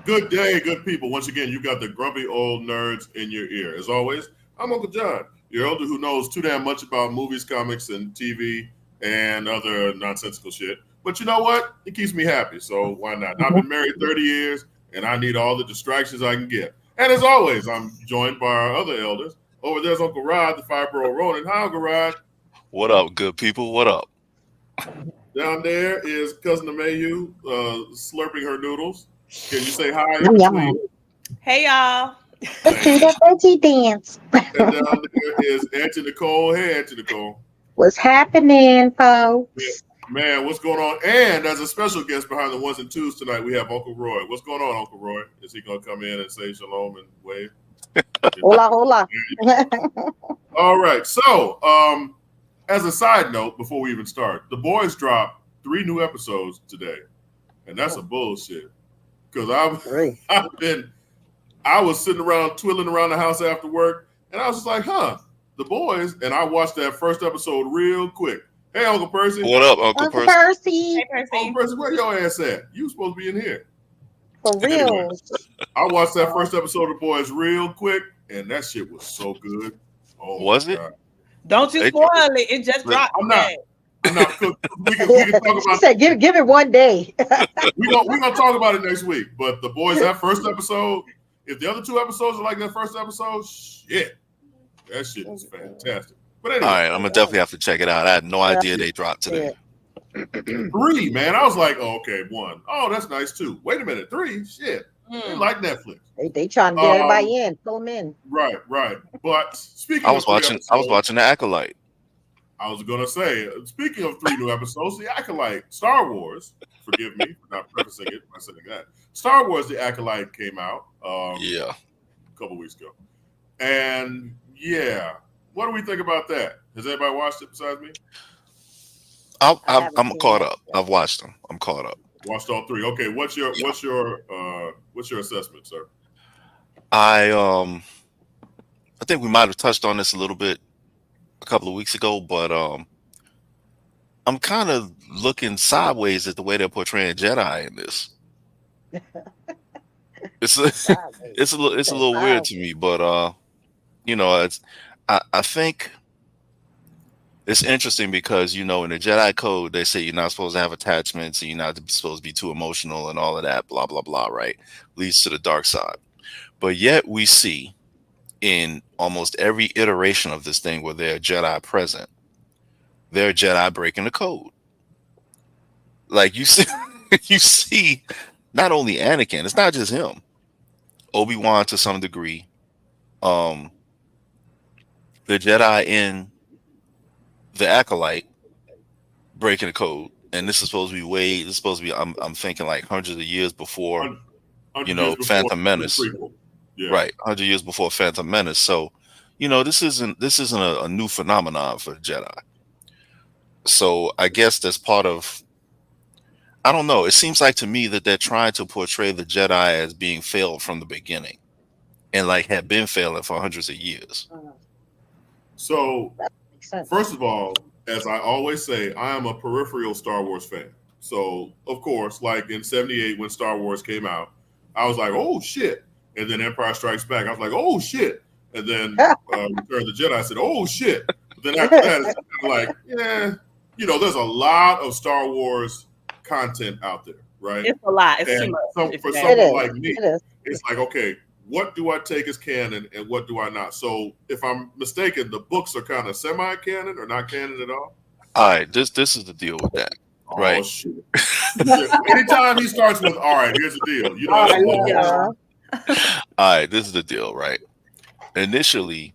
Good day, good people. Once again, you got the grumpy old nerds in your ear. As always, I'm Uncle John, your elder who knows too damn much about movies, comics, and TV and other nonsensical shit. But you know what? It keeps me happy, so why not? I've been married 30 years, and I need all the distractions I can get. And as always, I'm joined by our other elders. Over there's Uncle Rod, the five-borough Ronin. Hi, Uncle Rod. What up, good people? What up? Down there is Cousin Amayu slurping her noodles. Can you say hi in Yum, yum. between? Hey y'all. Let's do the veggie dance. And down there is Auntie Nicole. Hey, Auntie Nicole. What's happening, folks? Man, what's going on? And as a special guest behind the ones and twos tonight, we have Uncle Roy. What's going on, Uncle Roy? Is he going to come in and say shalom and wave? Hola, hola. All right. So, as a side note, before we even start, the boys dropped 3 new episodes today, and that's a bullshit. Because I was sitting around twiddling around the house after work, and I was just like, the boys. And I watched that first episode real quick. Hey, Uncle Percy. What up, Uncle Percy? Percy. Hey Percy. Uncle Percy, where your ass at? You supposed to be in here. For real. Anyway, I watched that first episode of the boys real quick, and that shit was so good. Oh, Was it? God. Don't you spoil it. It just dropped. I'm not. today. I'm not cooked. We can talk She about. said, give it one day. We're gonna talk about it next week. But the boys, that first episode. If the other 2 episodes are like that first episode, shit, that shit is fantastic. But anyway, All right, I'm gonna definitely have to check it out. I had no idea they dropped today. 3, man. I was like, oh, okay, 1. Oh, that's nice too. Wait a minute, 3, shit. They like Netflix. They trying to get everybody in, pull them in. Right. But speaking, I was of 3 watching. I was episodes, watching the Acolyte. I was gonna say, speaking of 3 new episodes, the Acolyte, Star Wars. Forgive me for not prefacing it by saying that. Star Wars, the Acolyte came out. Yeah. A couple weeks ago, and yeah, what do we think about that? Has anybody watched it besides me? I'm caught up. I've watched them. I'm caught up. Watched all 3. Okay, what's your assessment, sir? I think we might have touched on this a little bit a couple of weeks ago, but I'm kind of looking sideways at the way they're portraying Jedi in this. It's a little weird to me, but it's I think it's interesting because in the Jedi code they say you're not supposed to have attachments and you're not supposed to be too emotional and all of that, blah blah blah, right? Leads to the dark side. But yet we see in almost every iteration of this thing where they're Jedi present, they're Jedi breaking the code. Like you see not only Anakin, it's not just him. Obi-Wan to some degree. The Jedi in the Acolyte breaking the code. And this is supposed to be I'm thinking like hundreds of years before, 100 years before Phantom Menace. Yeah. Right. 100 years before Phantom Menace. So, this isn't a new phenomenon for the Jedi. So I guess that's part of, I don't know. It seems like to me that they're trying to portray the Jedi as being failed from the beginning and like have been failing for hundreds of years. So, That makes sense. first of all, as I always say, I am a peripheral Star Wars fan. So, of course, like in '78 when Star Wars came out, I was like, oh, shit. And then Empire Strikes Back, I was like, oh, shit. And then Return of the Jedi, I said, oh, shit. But then after that, it's kind of like, yeah, there's a lot of Star Wars content out there, right? It's a lot. It's And too much. for It someone is. like me, It is. it's like, okay, what do I take as canon and what do I not? So if I'm mistaken, the books are kind of semi-canon or not canon at all. All right. This is the deal with that. Oh, Right. shit. Anytime he starts with, all right, here's the deal. That's a little Yeah. All right. This is the deal, right? Initially,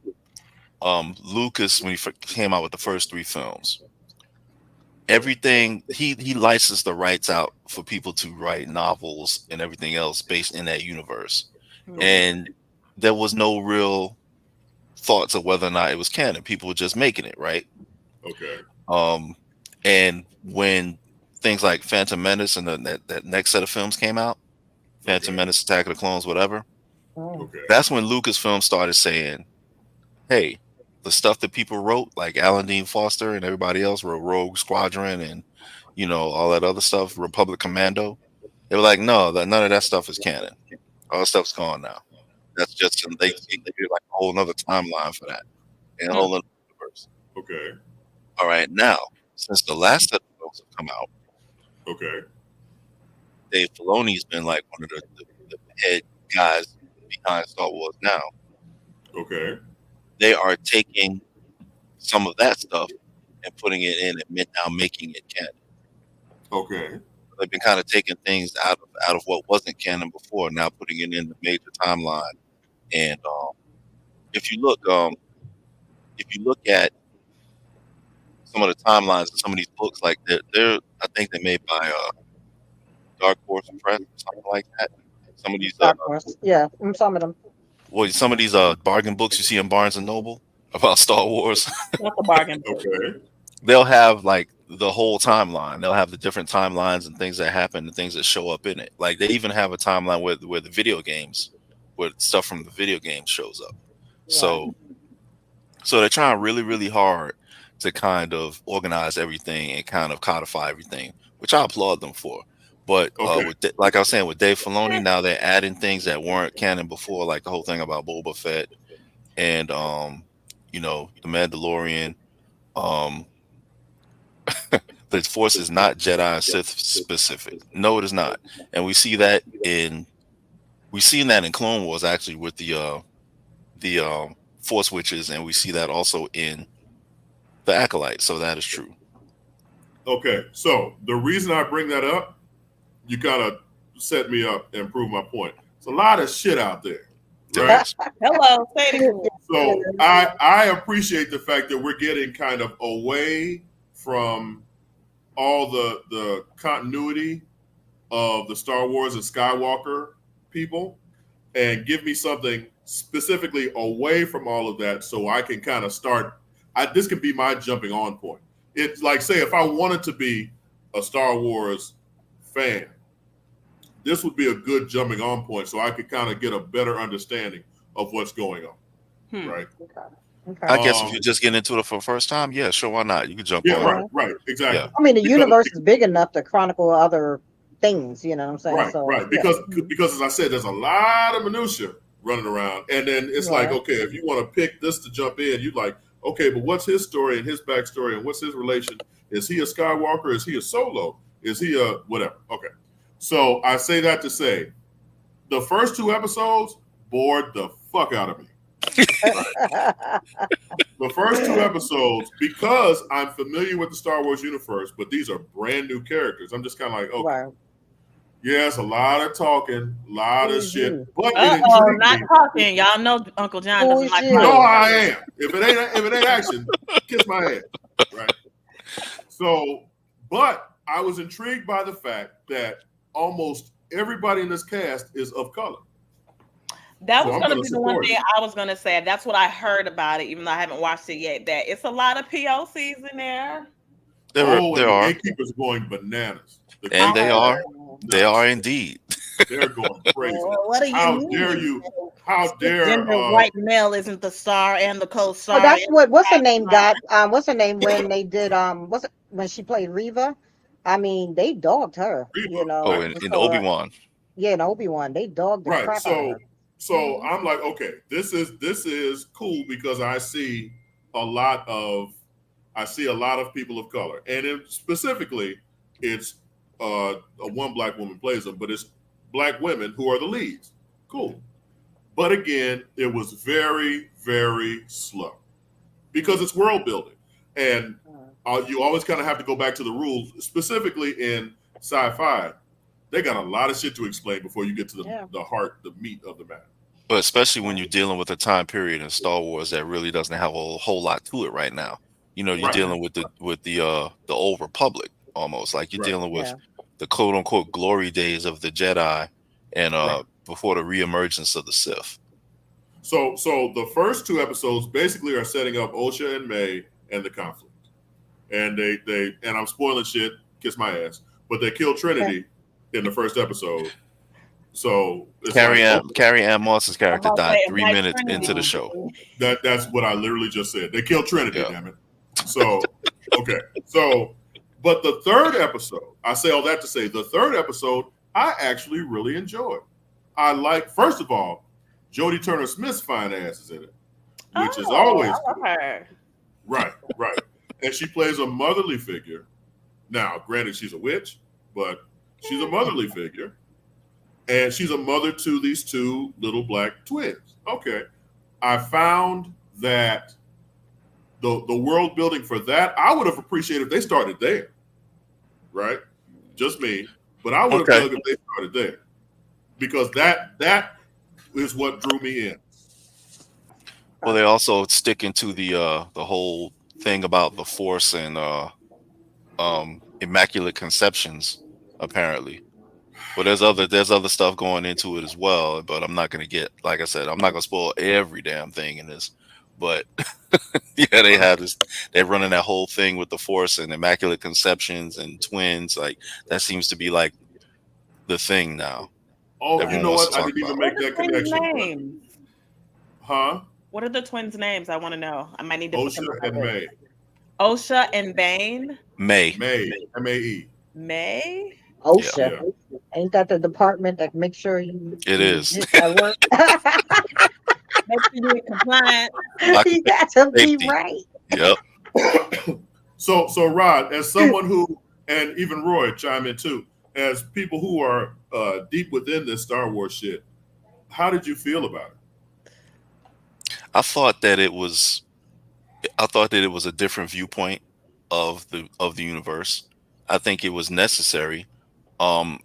Lucas, when he came out with the first 3 films, everything he licensed the rights out for people to write novels and everything else based in that universe, and there was no real thoughts of whether or not it was canon. People were just making it, right? Okay. And when things like Phantom Menace and that next set of films came out, Phantom Menace, Attack of the Clones, whatever, Okay. that's when Lucasfilm started saying, hey, the stuff that people wrote, like Alan Dean Foster and everybody else wrote Rogue Squadron and all that other stuff, Republic Commando. They were like, no, none of that stuff is canon. All that stuff's gone now. That's just they do like a whole nother timeline for that and a whole other universe. Okay. All right, now since the last set of books have come out, Okay. Dave Filoni's been like one of the head guys behind Star Wars now. Okay. They are taking some of that stuff and putting it in and now making it canon. Okay. They've been kind of taking things out of what wasn't canon before, now putting it in the major timeline. And if you look at some of the timelines of some of these books, like they're I think they're made by Dark Horse Press or something like that. Some of these Dark Horse. Yeah, some of them. well, some of these bargain books you see in Barnes and Noble about Star Wars, Not the bargain. Okay. they'll have like the whole timeline. They'll have the different timelines and things that happen and things that show up in it. Like they even have a timeline where the video games, where stuff from the video game shows up. So they're trying really, really hard to kind of organize everything and kind of codify everything, which I applaud them for. But like I was saying, with Dave Filoni, now they're adding things that weren't canon before, like the whole thing about Boba Fett and the Mandalorian. The Force is not Jedi and Sith specific. No, it is not. And we've seen that in Clone Wars actually with the Force Witches, and we see that also in the Acolyte. So that is true. Okay. So the reason I bring that up, you gotta set me up and prove my point. It's a lot of shit out there. Right? Hello, say it again. So I appreciate the fact that we're getting kind of away from all the continuity of the Star Wars and Skywalker people and give me something specifically away from all of that so I can kind of start. This can be my jumping on point. It's like, say, if I wanted to be a Star Wars fan, this would be a good jumping on point so I could kind of get a better understanding of what's going on. Right. Okay. I guess if you're just getting into it for the first time, yeah, sure, why not? You can jump on. Right, exactly. Yeah. I mean, the universe is big enough to chronicle other things, you know what I'm saying? Right, so, right. Because as I said, there's a lot of minutia running around. And then it's like, okay, if you want to pick this to jump in, you're like, okay, but what's his story and his backstory and what's his relation? Is he a Skywalker? Is he a Solo? Is he a whatever? Okay. So I say that to say, the first 2 episodes bored the fuck out of me. The first 2 episodes, because I'm familiar with the Star Wars universe, but these are brand new characters. I'm just kind of like, okay, yes, a lot of talking, a lot of shit. But not talking. Y'all know Uncle John doesn't like. You know how I am. If it ain't action, kiss my ass. Right. So, but I was intrigued by the fact that almost everybody in this cast is of color. That was going to be the one thing I was going to say. That's what I heard about it, even though I haven't watched it yet. That it's a lot of POCs in there. There are. The gatekeepers going bananas. And they are. They are indeed. They're going crazy. Well, what do you How mean? dare you? How dare gender white male isn't the star and the co-star? Oh, that's what's her name got. What's her name when they did when she played Reva? I mean, they dogged her. Reva. You know. Oh, in Obi-Wan. Yeah, in Obi-Wan, they dogged the crap out of her. So I'm like, okay, this is cool because I see a lot of people of color, and specifically, it's one black woman plays them, but it's black women who are the leads. Cool, but again, it was very, very slow because it's world building, and you always kind of have to go back to the rules. Specifically in sci-fi, they got a lot of shit to explain before you get to the heart, the meat of the matter. But especially when you're dealing with a time period in Star Wars that really doesn't have a whole lot to it right now. You know, you're dealing with the old Republic almost, like you're dealing with the quote unquote glory days of the Jedi and before the reemergence of the Sith. So the first 2 episodes basically are setting up Osha and May and the conflict, and they and I'm spoiling shit, kiss my ass, but they kill Trinity in the first episode. So Carrie Ann Moss's character died 3 minutes into the show. That's what I literally just said. They killed Trinity, damn it. So okay. So but the 3rd episode, I say all that to say the 3rd episode I actually really enjoyed. I like, first of all, Jodie Turner Smith's fine ass is in it, which is I always love good. her. Right. And she plays a motherly figure. Now, granted, she's a witch, but she's a motherly figure. And she's a mother to these two little black twins. Okay. I found that the world building for that, I would have appreciated if they started there. Right? Just me. But I would have dug if they started there. Because that is what drew me in. Well, they also sticking to the whole thing about the Force and immaculate conceptions, apparently. But there's other stuff going into it as well. But I'm not gonna get, like I said, I'm not gonna spoil every damn thing in this. But yeah, they have this. They're running that whole thing with the Force and immaculate conceptions and twins. Like that seems to be like the thing now. Oh, Everyone you know wants what? to I talk didn't even about. make that connection. Names? Huh? What are the twins' names? I want to know. I might need to put them Osha and May. Osha and Bane. May. M-A-E. May. OSHA. Yeah. Ain't that the department that makes sure you It is at work? Make sure you're compliant. You got to be right. Yep. So Rod, as someone who, and even Roy chime in too, as people who are deep within this Star Wars shit, how did you feel about it? I thought that it was a different viewpoint of the universe. I think it was necessary.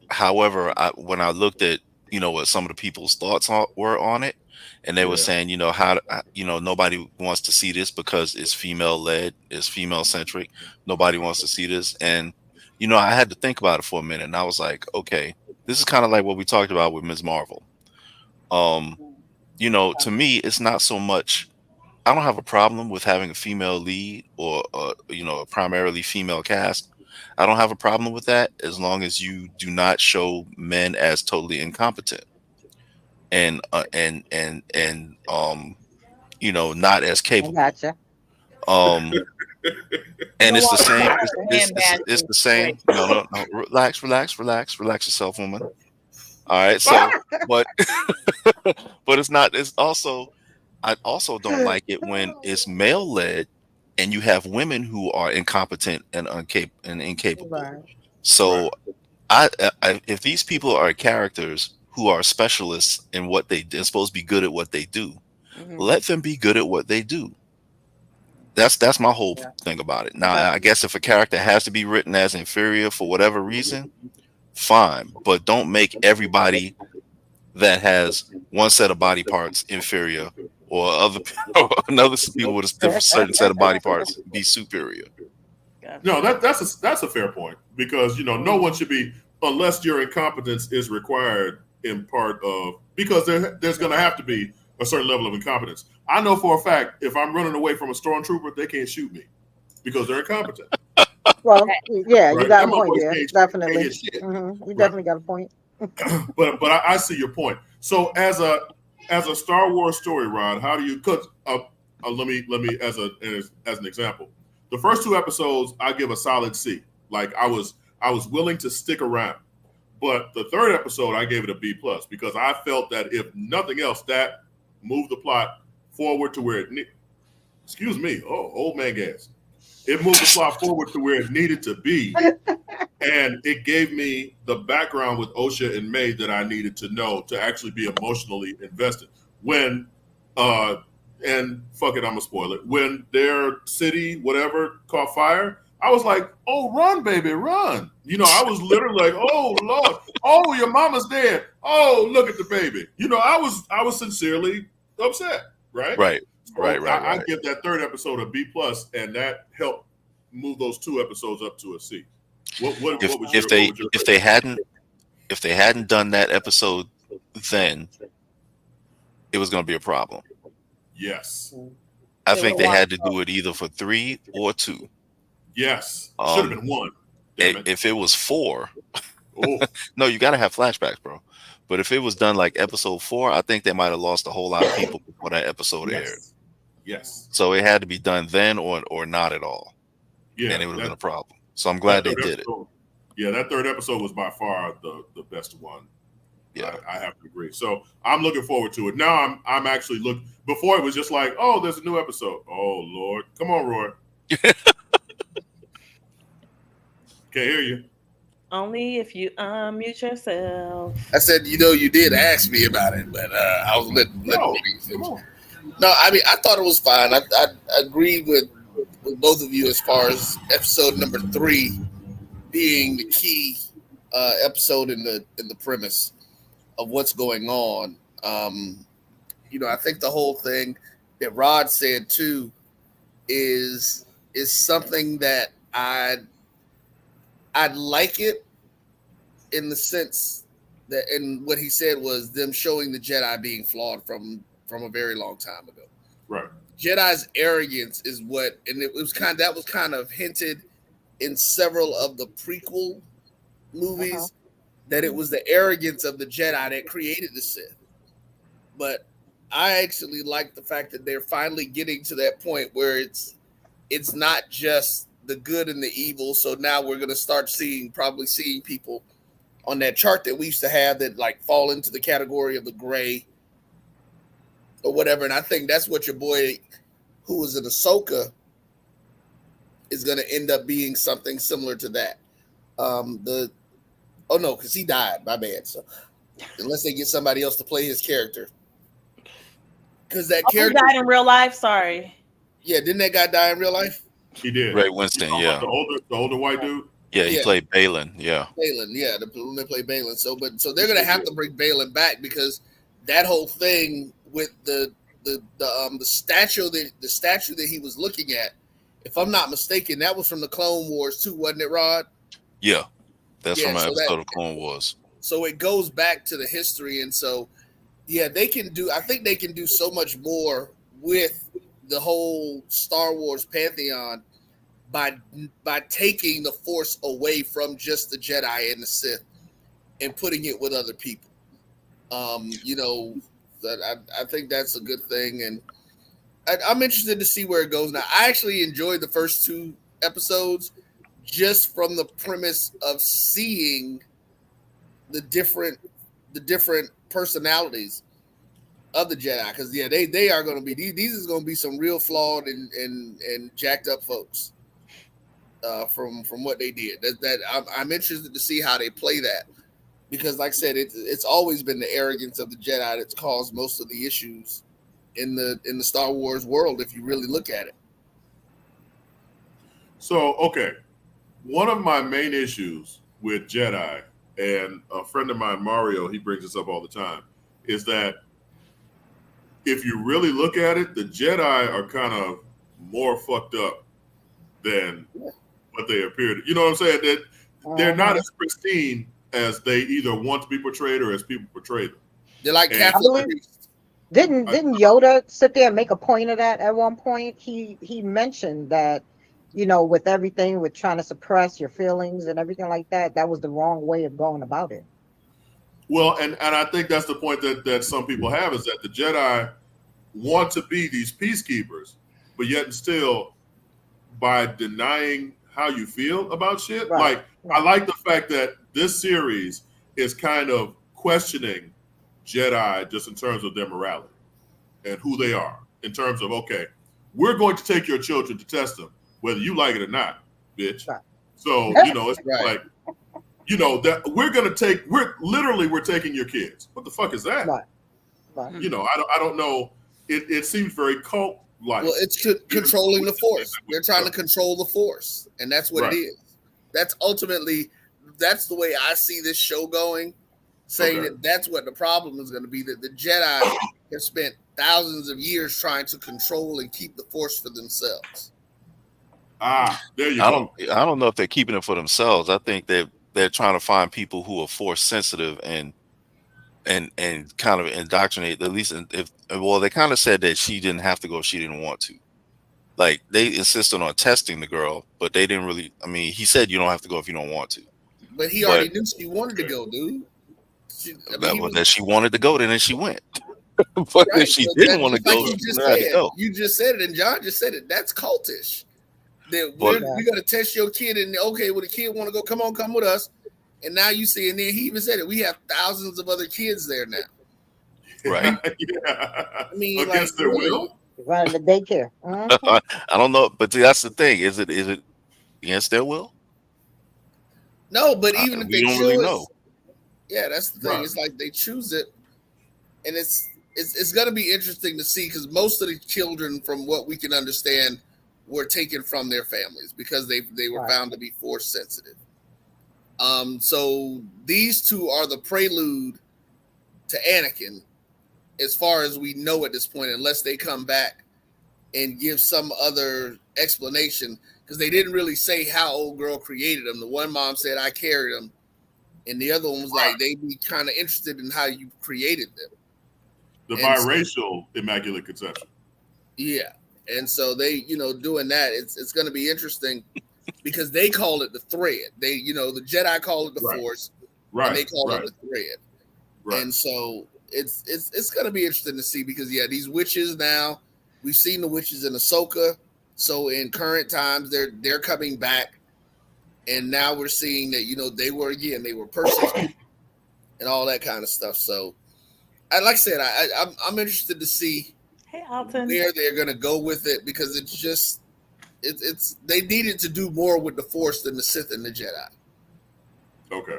However, when I looked at what some of the people's thoughts were on it, and they were saying how nobody wants to see this because it's female led, it's female centric. Nobody wants to see this, and I had to think about it for a minute, and I was like, okay, this is kind of like what we talked about with Ms. Marvel. To me, it's not so much. I don't have a problem with having a female lead or a primarily female cast. I don't have a problem with that as long as you do not show men as totally incompetent and not as capable. I gotcha. And it's the same. It's the same. No. Relax yourself, woman. All right. So, but it's not. It's also. I also don't like it when it's male led and you have women who are incompetent and incapable. Right. So if these people are characters who are specialists in what they're supposed to be good at what they do, let them be good at what they do. That's my whole thing about it. Now, I guess if a character has to be written as inferior for whatever reason, fine. But don't make everybody that has one set of body parts inferior or another people with a certain set of body parts be superior. No, that's a fair point because no one should be, unless your incompetence is required in part of, because there's going to have to be a certain level of incompetence. I know for a fact if I'm running away from a stormtrooper, they can't shoot me because they're incompetent. Well, yeah, right? You got a point there. Definitely, you definitely got a point. but I see your point. So as a Star Wars story, Rod, how do you? Cause let me as an example, the first 2 episodes I give a solid C. Like I was willing to stick around, but the 3rd episode I gave it a B+ because I felt that if nothing else, that moved the plot forward to where it. Excuse me, old man gas. It moved the plot forward to where it needed to be, and it gave me the background with Osha and May that I needed to know to actually be emotionally invested. When, and fuck it, I'm gonna spoil it. When their city, whatever, caught fire, I was like, "Oh, run, baby, run!" I was literally like, "Oh Lord, oh your mama's dead. Oh, look at the baby." I was sincerely upset. Right. So I give that 3rd episode a B+, and that helped move those 2 episodes up to a C. If they hadn't done that episode, then it was going to be a problem. Yes, I think they had to do it either for 3 or 2. Yes, should have been 1. If it was 4, no, you got to have flashbacks, bro. But if it was done like episode 4, I think they might have lost a whole lot of people before that episode aired. Yes. So it had to be done then or not at all. Yeah, and it would have been a problem. So I'm glad they did it. Yeah, that 3rd episode was by far the best one Yeah. I have to agree. So I'm looking forward to it. Now I'm actually before it was just like, oh, there's a new episode. Oh Lord. Come on, Roy. Can't hear you. Only if you unmute yourself. I said, you did ask me about it, but I was letting Come on. No, I mean, I thought it was fine. I agree with both of you as far as episode number 3 being the key episode in the premise of what's going on. I think the whole thing that Rod said too is something that I'd like it in the sense that, and what he said was them showing the Jedi being flawed from a very long time ago. Right. Jedi's arrogance is what, and that was kind of hinted in several of the prequel movies, that it was the arrogance of the Jedi that created the Sith. But I actually like the fact that they're finally getting to that point where it's not just the good and the evil. So now we're going to start probably seeing people on that chart that we used to have that like fall into the category of the gray or whatever. And I think that's what your boy who was in Ahsoka is going to end up being, something similar to that. Because he died. My bad. So unless they get somebody else to play his character, because that character died in real life. Sorry. Yeah, didn't that guy die in real life? He did. Ray Winston. Yeah. The older white dude. Yeah, he played Balin. Yeah. Balin. Yeah, they play Balin. So they're gonna have to bring Balin back, because that whole thing with the statue that he was looking at, if I'm not mistaken, that was from the Clone Wars too, wasn't it, Rod? Yeah, that's from an episode of Clone Wars. So it goes back to the history, and so I think they can do so much more with the whole Star Wars pantheon by taking the Force away from just the Jedi and the Sith and putting it with other people. I think that's a good thing, and I'm interested to see where it goes. Now, I actually enjoyed the first 2 episodes just from the premise of seeing the different personalities of the Jedi, because they are going to be, these is going to be some real flawed and jacked up folks from what they did. I'm interested to see how they play that, because like I said, it's always been the arrogance of the Jedi that's caused most of the issues in the Star Wars world, if you really look at it. So, okay, one of my main issues with Jedi, and a friend of mine, Mario, he brings this up all the time, is that if you really look at it, the Jedi are kind of more fucked up than what they appear to. You know what I'm saying? That they're not as pristine as they either want to be portrayed or as people portray them. They're like Catholic priests. Didn't Yoda sit there and make a point of that at one point? He mentioned that, with everything, with trying to suppress your feelings and everything like that, that was the wrong way of going about it. Well, and I think that's the point that some people have, is that the Jedi want to be these peacekeepers, but yet still, by denying how you feel about shit. Right. I like the fact that this series is kind of questioning Jedi just in terms of their morality and who they are, in terms of, okay, we're going to take your children to test them, whether you like it or not, bitch. Right. So, it's like, that we're taking your kids. What the fuck is that? Right. I don't know. It seems very cult-like. Well, it's controlling the Force. They're trying to control the Force, and that's what it is. That's the way I see this show going, saying that's what the problem is going to be, that the Jedi have spent thousands of years trying to control and keep the Force for themselves. There you go. I don't know if they're keeping it for themselves. I think they're trying to find people who are Force sensitive and kind of indoctrinate, at least they kind of said that she didn't have to go if she didn't want to. Like, they insisted on testing the girl, but they didn't really, he said you don't have to go if you don't want to. But he already knew she wanted to go, dude. That she wanted to go, then she went. But if she didn't want to go, you just said it, and John just said it. That's cultish. We're going to test your kid, and okay, well, the kid want to go, come with us. And now you see, and then he even said it, we have thousands of other kids there now. Right. I mean, against their will. Running the daycare. I don't know, but that's the thing. Is it against their will? No, but even if we they don't choose, really know. Yeah, that's the thing. Right. It's like they choose it, and it's going to be interesting to see because most of the children, from what we can understand, were taken from their families because they were found to be force sensitive. So these two are the prelude to Anakin, as far as we know at this point, unless they come back and give some other explanation, because they didn't really say how old girl created them. The one mom said, I carried them. And the other one was like, they'd be kind of interested in how you created them. The biracial Immaculate Conception. Yeah. And so they, doing that, it's going to be interesting because they call it the thread. They, the Jedi call it the Force. Right. And they call it the thread. Right. And so it's going to be interesting to see because, these witches now, we've seen the witches in Ahsoka. So in current times, they're coming back. And now we're seeing that, they were persons and all that kind of stuff. So, like I said, I'm interested to see where they're going to go with it because it's just, they needed to do more with the Force than the Sith and the Jedi. Okay.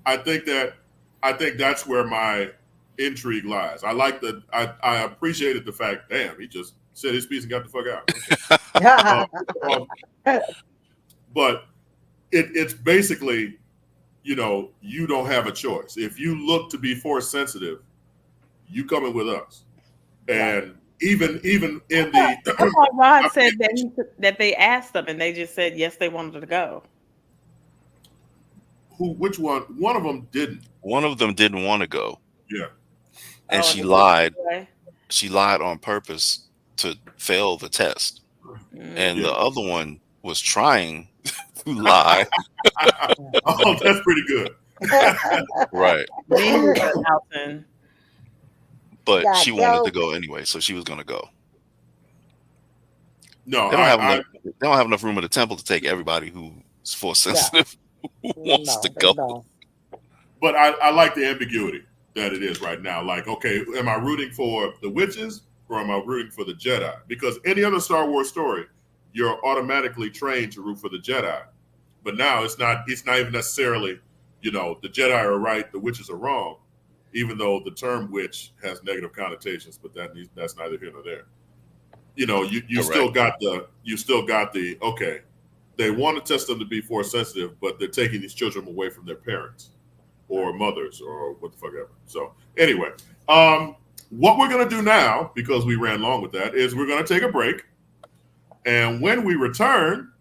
I think that's where my intrigue lies. I appreciated the fact, damn, he just said his piece and got the fuck out. But it's basically, you don't have a choice. If you look to be force sensitive, you coming with us. And even in the Rod said that they asked them and they just said yes, they wanted to go. Which one? One of them didn't. One of them didn't want to go. Yeah. And she lied. She lied on purpose to fail the test. And the other one was trying to lie. Oh, that's pretty good. Right. But she wanted to go anyway, so she was going to go. No, they don't have enough room in the temple to take everybody who's force sensitive who wants to go. But I like the ambiguity that it is right now. Like, okay, am I rooting for the witches or am I rooting for the Jedi? Because any other Star Wars story, you're automatically trained to root for the Jedi. But now it's not even necessarily, the Jedi are right, the witches are wrong, even though the term witch has negative connotations, but that's neither here nor there. You still got the okay, they want to test them to be force sensitive, but they're taking these children away from their parents or mothers or what the fuck ever. So anyway, what we're going to do now, because we ran long with that, is we're going to take a break. And when we return,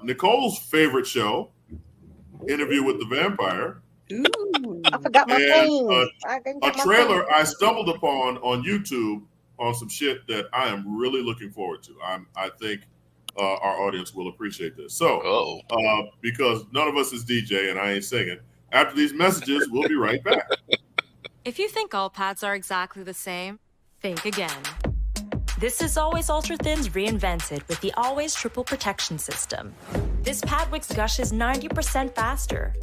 Nicole's favorite show, Interview with the Vampire. Ooh, I forgot my thing. A trailer I stumbled upon on YouTube on some shit that I am really looking forward to. I think our audience will appreciate this. So, because none of us is DJ and I ain't singing, after these messages, we'll be right back. If you think all pads are exactly the same, think again. This is Always Ultra Thins reinvented with the Always Triple Protection System. This pad wicks gushes 90% faster,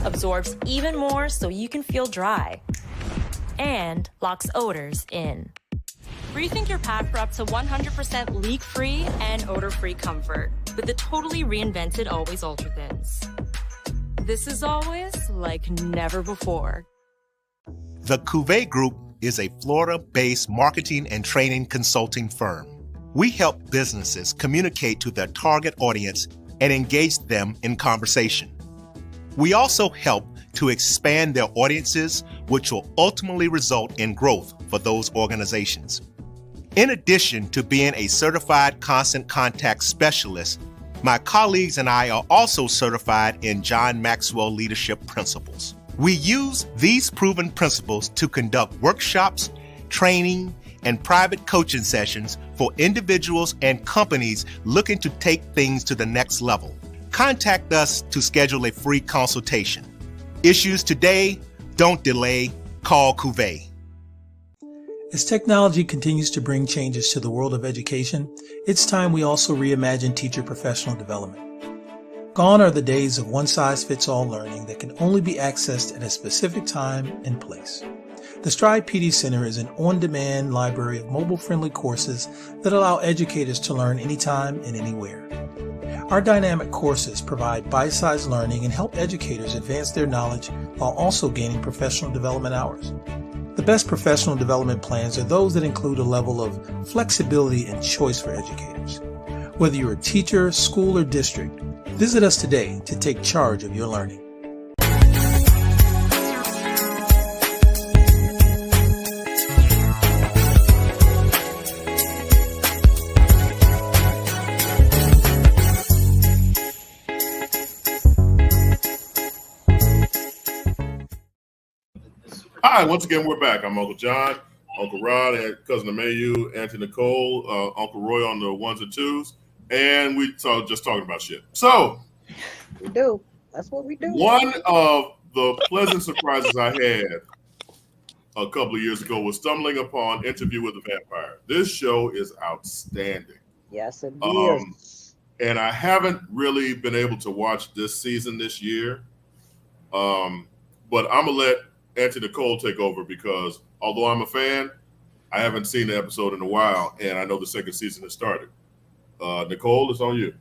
absorbs even more so you can feel dry, and locks odors in. Rethink your pad for up to 100% leak-free and odor-free comfort with the totally reinvented Always Ultra Thins. This is always like never before. The Cuvée Group is a Florida-based marketing and training consulting firm. We help businesses communicate to their target audience and engage them in conversation. We also help to expand their audiences, which will ultimately result in growth for those organizations. In addition to being a certified constant contact specialist, my colleagues and I are also certified in John Maxwell Leadership Principles. We use these proven principles to conduct workshops, training, and private coaching sessions for individuals and companies looking to take things to the next level. Contact us to schedule a free consultation. Issues today, don't delay, call Cuvée. As technology continues to bring changes to the world of education, it's time we also reimagine teacher professional development. Gone are the days of one-size-fits-all learning that can only be accessed at a specific time and place. The Stride PD Center is an on-demand library of mobile-friendly courses that allow educators to learn anytime and anywhere. Our dynamic courses provide bite-sized learning and help educators advance their knowledge while also gaining professional development hours. The best professional development plans are those that include a level of flexibility and choice for educators. Whether you're a teacher, school, or district, visit us today to take charge of your learning. Hi, once again, we're back. I'm Uncle John, Uncle Rod, and Cousin Amayu, Auntie Nicole, Uncle Roy on the ones and twos, and we just talking about shit. So, we do. That's what we do. One of the pleasant surprises I had a couple of years ago was stumbling upon Interview with a Vampire. This show is outstanding. Yes, it is. And I haven't really been able to watch this season this year, but I'm going to let Auntie Nicole take over because although I'm a fan, I haven't seen the episode in a while, and I know the second season has started. Nicole, it's on you.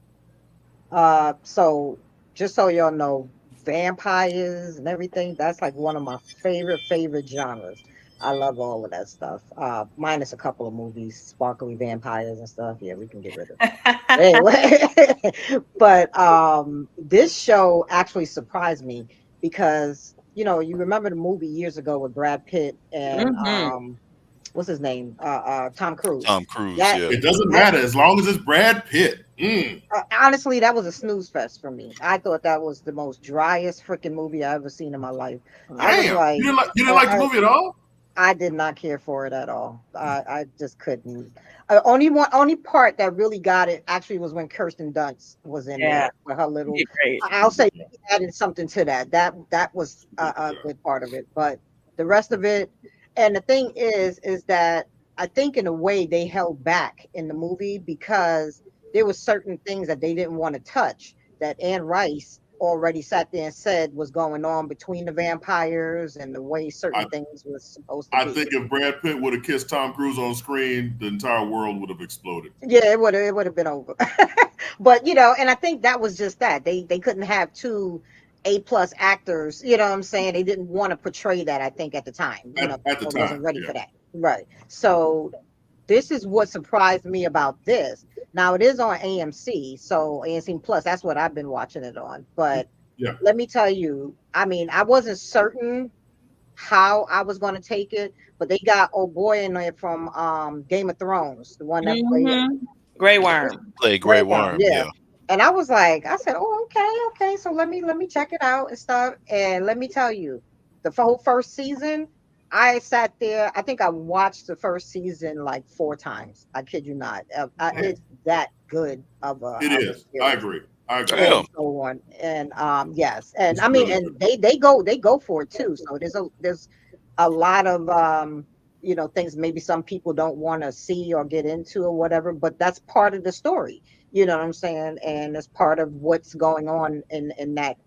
So just so y'all know, vampires and everything, that's like one of my favorite genres. I love all of that stuff. Minus a couple of movies, sparkly vampires and stuff. Yeah, we can get rid of it. Anyway, but this show actually surprised me because you remember the movie years ago with Brad Pitt and what's his name? Tom Cruise. Tom Cruise. Yeah. It doesn't matter as long as it's Brad Pitt. Honestly, that was a snooze fest for me. I thought that was the most driest freaking movie I ever seen in my life. I was like, you didn't like the movie at all? I did not care for it at all. I just couldn't. Only part that really got it actually was when Kirsten Dunst was in there with her little. I'll say added something to that. That was a good part of it, but the rest of it. And the thing is that I think in a way they held back in the movie because there were certain things that they didn't want to touch that Anne Rice already sat there and said was going on between the vampires and the way certain things was supposed to be. I think if Brad Pitt would have kissed Tom Cruise on screen, the entire world would have exploded. Yeah, it would have been over. But and I think that was just that. They couldn't have two A+ actors, you know what I'm saying? They didn't want to portray that, I think, at the time. At the time, wasn't ready for that. Right. So this is what surprised me about this. Now it is on AMC, so AMC Plus, that's what I've been watching it on. But let me tell you, I mean, I wasn't certain how I was going to take it, but they got old boy in there from Game of Thrones, the one that played Grey Worm. Grey Worm, yeah. And I said, oh, okay. So let me check it out and stuff. And let me tell you, the whole first season, I sat there. I think I watched the first season like 4 times. I kid you not. It's that good of a. It is. I agree. And so on. And yes, and I mean, and they go for it too. So there's a lot of things maybe some people don't want to see or get into or whatever, but that's part of the story. You know what I'm saying? And it's part of what's going on in that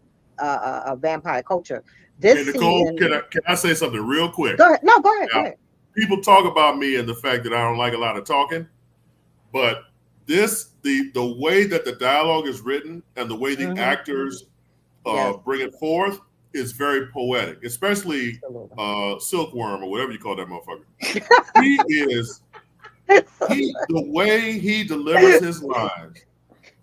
vampire culture. This Nicole, season, can I say something real quick? Go ahead. No, go ahead. Now, go ahead. People talk about me and the fact that I don't like a lot of talking, but the way that the dialogue is written and the way the actors bring it forth is very poetic, especially Silkworm or whatever you call that motherfucker. The way he delivers his lines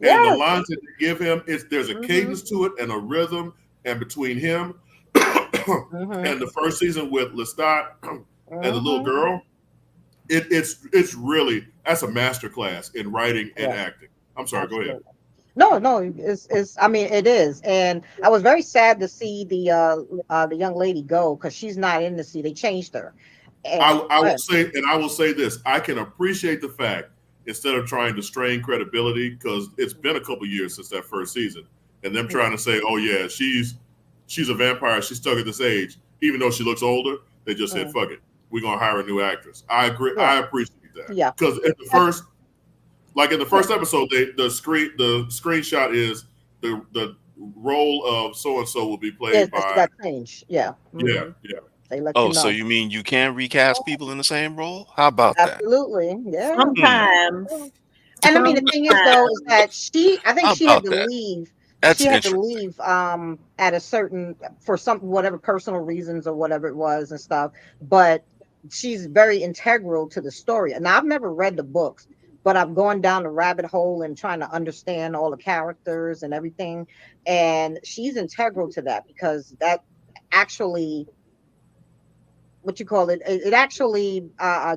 and the lines that they give him, there's a cadence to it and a rhythm, and between him and the first season with Lestat and the little girl, it's really, that's a masterclass in writing and acting. I'm sorry, go ahead. No, it's I mean, it is. And I was very sad to see the young lady go because she's not in the sea. They changed her. And I will say this. I can appreciate the fact, instead of trying to strain credibility, because it's been a couple years since that first season, and them trying to say, oh yeah, she's a vampire, she's stuck at this age, even though she looks older, they just said, fuck it, we're gonna hire a new actress. I agree. I appreciate that. Yeah. Because in the first episode, the screenshot is the role of so and so will be Yeah, played because she by. got changed. Yeah. Yeah, yeah. They let you Oh, so know. you mean you can recast people in the same role? How about that? Absolutely. Yeah. Sometimes. And I mean, the thing is, though, is that I think How she had about to that? leave. She That's had to interesting. leave at a certain, for some, whatever personal reasons or whatever it was and stuff. But she's very integral to the story. And I've never read the books, but I've gone down the rabbit hole and trying to understand all the characters and everything. And she's integral to that because that actually, what you call it, it actually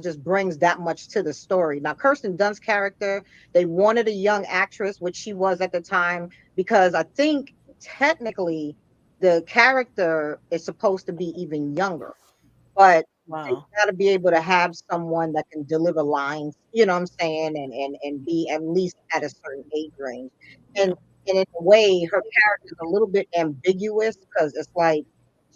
just brings that much to the story. Now Kirsten Dunst's character, they wanted a young actress, which she was at the time, because I think technically the character is supposed to be even younger, but you Wow. got to be able to have someone that can deliver lines, you know what I'm saying, and be at least at a certain age range. Yeah. And in a way, her character is a little bit ambiguous because it's like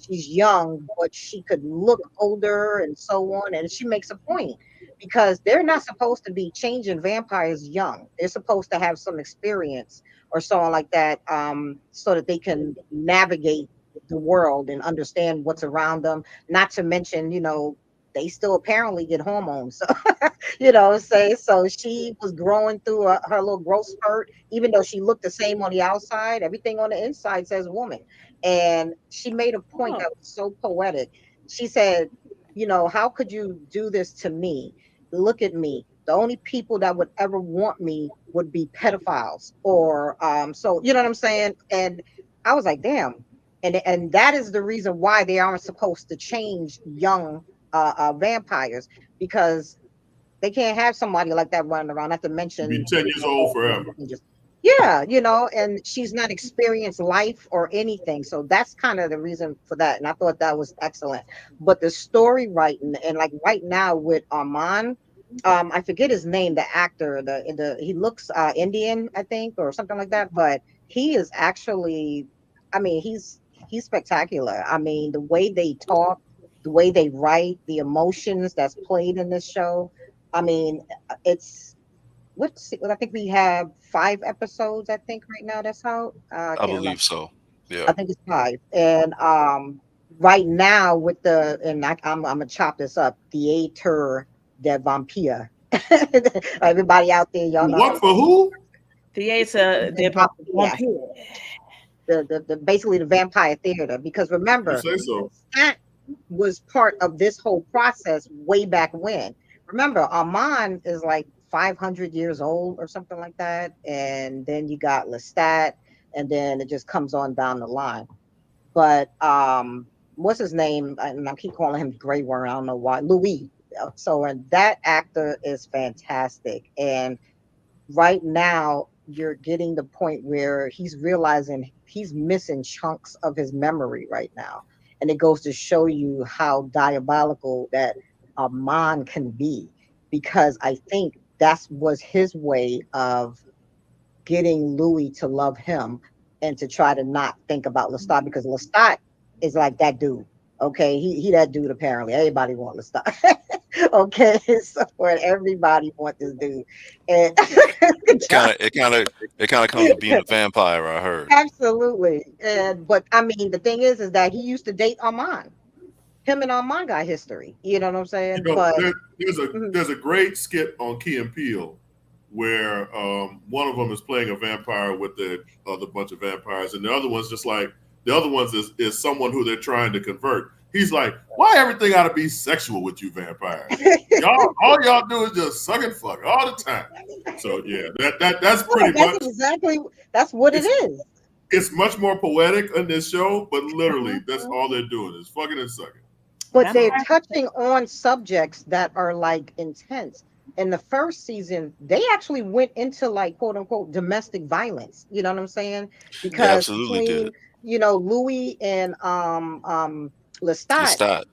she's young, but she could look older and so on. And she makes a point because they're not supposed to be changing vampires young. They're supposed to have some experience or so on like that, so that they can navigate the world and understand what's around them. Not to mention, they still apparently get hormones. So, say so she was growing through her little growth spurt, even though she looked the same on the outside, everything on the inside says woman. And she made a point Oh, that was so poetic. She said, how could you do this to me? Look at me. The only people that would ever want me would be pedophiles or so you know what I'm saying? And I was like, damn. And that is the reason why they aren't supposed to change young vampires, because they can't have somebody like that running around. Not to Be mention, 10 years old forever. yeah, and she's not experienced life or anything. So that's kind of the reason for that. And I thought that was excellent. But the story writing, and like right now with Armand, I forget his name, the actor, he looks Indian, I think, or something like that. But he is actually, I mean, he's spectacular. I mean, the way they talk, the way they write, the emotions that's played in this show. I mean, it's I think we have 5 episodes, I think, right now that's out. I I can't remember. believe so. Yeah. I think it's 5. And right now with I'm gonna chop this up, Theater de Vampire. Everybody out there, y'all know What for who? Theater de yeah, Vampire. the basically the vampire theater. Because You remember, say so. that was part of this whole process way back when. Remember, Armand is like 500 years old or something like that. And then you got Lestat, and then it just comes on down the line. But what's his name? And I keep calling him Grey Worm. I don't know why. Louis. So and that actor is fantastic. And right now you're getting the point where he's realizing he's missing chunks of his memory right now, and it goes to show you how diabolical that a man can be, because I think that was his way of getting Louis to love him and to try to not think about Lestat, because Lestat is like that dude. Okay, he that dude apparently. Everybody want Lestat. Okay, so everybody want this dude. And good It job. kind of it kind of it kind of comes to being a vampire. I heard. Absolutely. And but I mean the thing is that he used to date Armand. Him and Armand got history. You know what I'm saying? But mhm. There's a great skit on Key and Peele where one of them is playing a vampire with the other bunch of vampires, and the other one's just like the other ones is someone who they're trying to convert. He's like, why everything got to be sexual with you vampires? Y'all, all y'all do is just suck and fuck all the time. So yeah, that's Yeah, pretty much. that's what it It's is. it's much more poetic in this show, but literally that's all they're doing is fucking and sucking. But they're Vampire. touching on subjects that are like intense. In the first season, they actually went into like quote unquote domestic violence. You know what I'm saying? They Because absolutely did. between, Louis and Lestat, Lestat.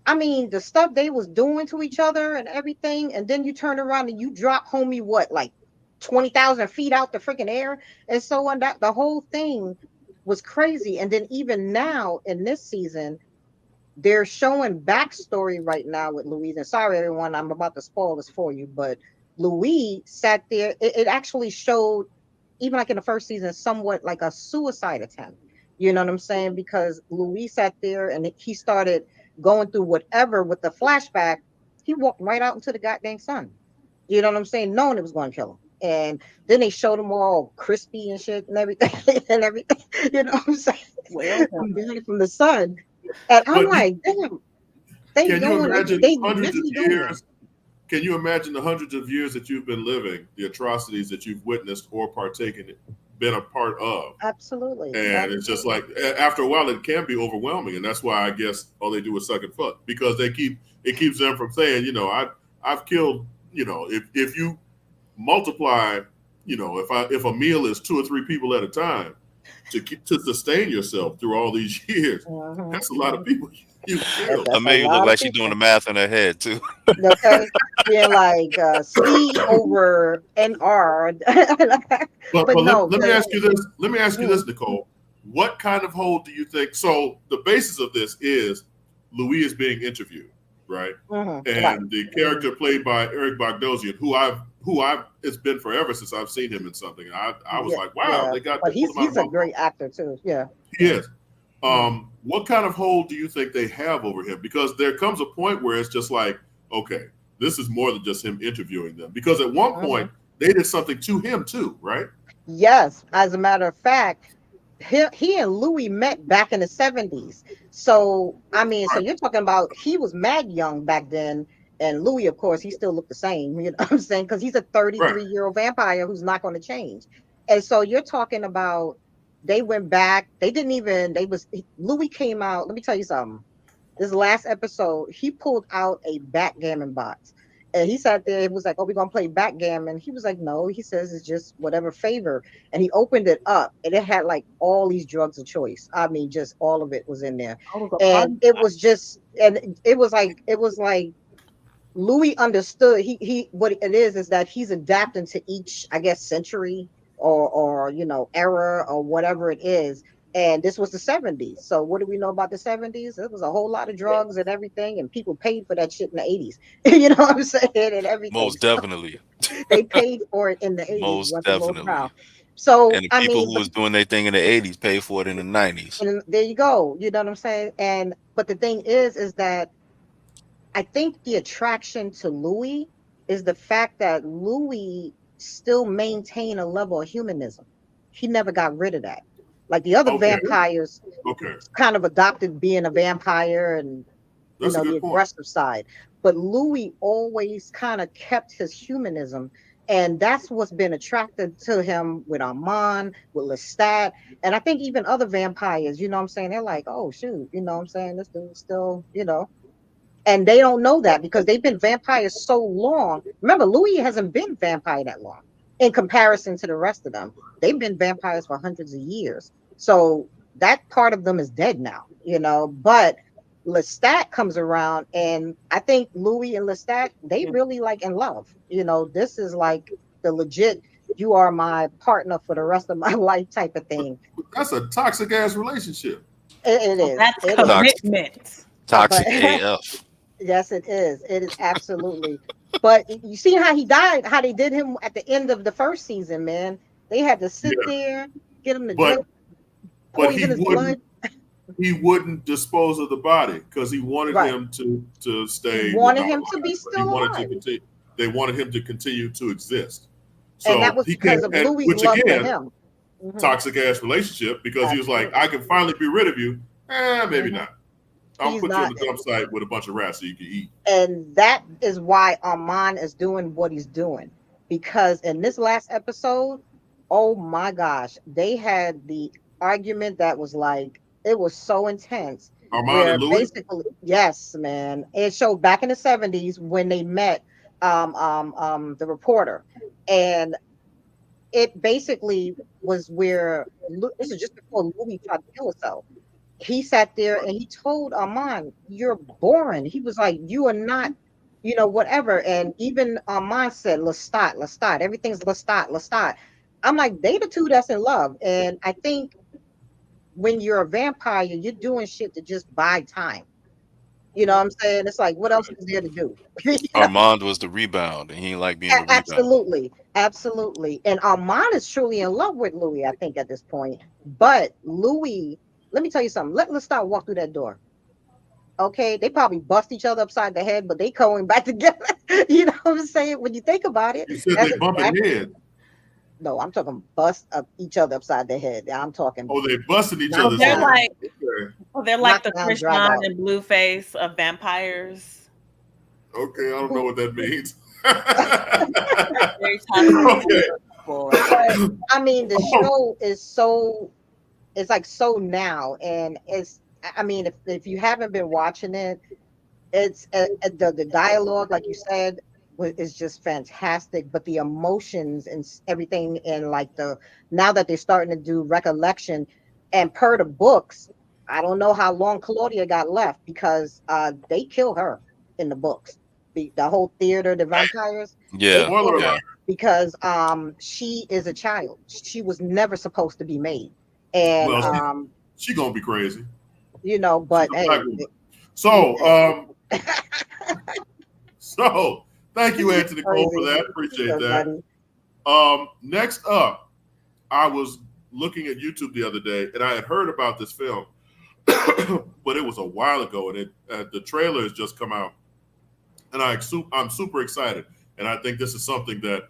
I mean, the stuff they was doing to each other and everything, and then you turn around and you drop homie what, like 20,000 feet out the freaking air, and so on. That the whole thing was crazy. And then even now in this season, they're showing backstory right now with Louise. And sorry, everyone, I'm about to spoil this for you, but Louise sat there. It actually showed even like in the first season, somewhat like a suicide attempt. You know what I'm saying? Because Louis sat there and he started going through whatever with the flashback. He walked right out into the goddamn sun. You know what I'm saying? Knowing it was going to kill him. And then they showed him all crispy and shit and everything and everything. You know what I'm saying? Well, From the sun. And I'm But like, damn, they can you doing it. imagine They hundreds of really doing it. years? Can you imagine the hundreds of years that you've been living, the atrocities that you've witnessed or partaken, been a part of? Absolutely. And it's just like after a while, it can be overwhelming, and that's why I guess all they do is suck and fuck because it keeps them from saying, I've killed, if you multiply, if a meal is 2 or 3 people at a time to sustain yourself through all these years, that's a lot of people you killed. I mean, you look like she's doing the math in her head too. Okay, being like C over NR. But no, let me ask you this. Let me ask you this, Nicole. What kind of hold do you think? So the basis of this is Louis is being interviewed, right? And the character played by Eric Bogdosian, who I've it's been forever since I've seen him in something. And I was like, wow, they got. But he's a great actor too. Yeah, he is. What kind of hold do you think they have over him? Because there comes a point where it's just like, okay, this is more than just him interviewing them. Because at one point they did something to him too, right? Yes, as a matter of fact, he and Louis met back in the 70s. So I mean, so you're talking about he was mad young back then, and Louis, of course, he still looked the same. You know what I'm saying? Because he's a 33-year-old vampire who's not going to change. And so you're talking about they went back. Louis came out. Let me tell you something. This last episode, he pulled out a backgammon box. And he sat there, it was like, oh, we're going to play backgammon. He was like, no, he says it's just whatever favor. And he opened it up and it had like all these drugs of choice. I mean, just all of it was in there. And it was like Louis understood he what it is that he's adapting to each, I guess, century or era or whatever it is. And this was the 70s. So what do we know about the 70s? It was a whole lot of drugs and everything, and people paid for that shit in the 80s. You know what I'm saying? And everything. Most definitely. They paid for it in the 80s. Most definitely. So and the people who was doing their thing in the 80s paid for it in the 90s. And there you go. You know what I'm saying? But the thing is that I think the attraction to Louis is the fact that Louis still maintained a level of humanism. He never got rid of that. Like the other vampires kind of adopted being a vampire and the aggressive side. But Louis always kind of kept his humanism. And that's what's been attracted to him with Armand, with Lestat. And I think even other vampires, you know what I'm saying? They're like, oh, shoot, you know what I'm saying? This dude's still, And they don't know that because they've been vampires so long. Remember, Louis hasn't been vampire that long in comparison to the rest of them. They've been vampires for hundreds of years. So that part of them is dead now, But Lestat comes around, and I think Louis and Lestat, they really like in love. This is like the legit, you are my partner for the rest of my life type of thing. That's a toxic ass relationship. It is. That's commitment. Toxic AF. Yes, it is. It is absolutely. But you see how he died, how they did him at the end of the first season, man. They had to sit there, get him to drink, poison his blood. He wouldn't dispose of the body because he wanted him to stay. He wanted him to be still alive. They wanted him to continue to exist. So and that was because of Louis' love for him. Toxic ass relationship because he was like, I can finally be rid of you. Maybe not. I'll put you on the dump site with a bunch of rats so you can eat. And that is why Armand is doing what he's doing. Because in this last episode, oh my gosh, they had the argument that was like, it was so intense. Armand and Louis? Basically, yes, man. It showed back in the 70s when they met the reporter. And it basically was where, this is just before Louis tried to kill himself. He sat there and he told Armand, you're boring. He was like, you are not, whatever. And even Armand said, Lestat, everything's Lestat. I'm like, they the two that's in love. And I think when you're a vampire, you're doing shit to just buy time. You know what I'm saying? It's like, what else is there to do? Armand was the rebound, and he didn't like being the rebound. Absolutely. Absolutely. And Armand is truly in love with Louis, I think, at this point. But Louis, let me tell you something. Let's start walk through that door. Okay, they probably bust each other upside the head, but they going back together. You know what I'm saying? When you think about it, You said that's they bumping exactly. heads. No, I'm talking bust up each other upside the head. I'm talking. Oh, they busting each knock other's They're heads. down, like, Okay. they're like knock the down, drag Krishan out. and Blueface of vampires. Okay, I don't know what that means. Very toxic. Okay. But I mean, the show is so, it's like so now, and it's. I mean, if you haven't been watching it, it's the dialogue, like you said, is just fantastic. But the emotions and everything, and like the now that they're starting to do recollection, and per the books, I don't know how long Claudia got left because they kill her in the books. The whole theater, the vampires, they Yeah, kill Spoiler her yeah. alert. because she is a child. She was never supposed to be made, and Well, she gonna be crazy. you know. She's But a hey, black woman. So, so thank you, Anthony Cole, for that. Appreciate that. Next up, I was looking at YouTube the other day, and I had heard about this film, but it was a while ago, and the trailer has just come out, and I'm super excited, and I think this is something that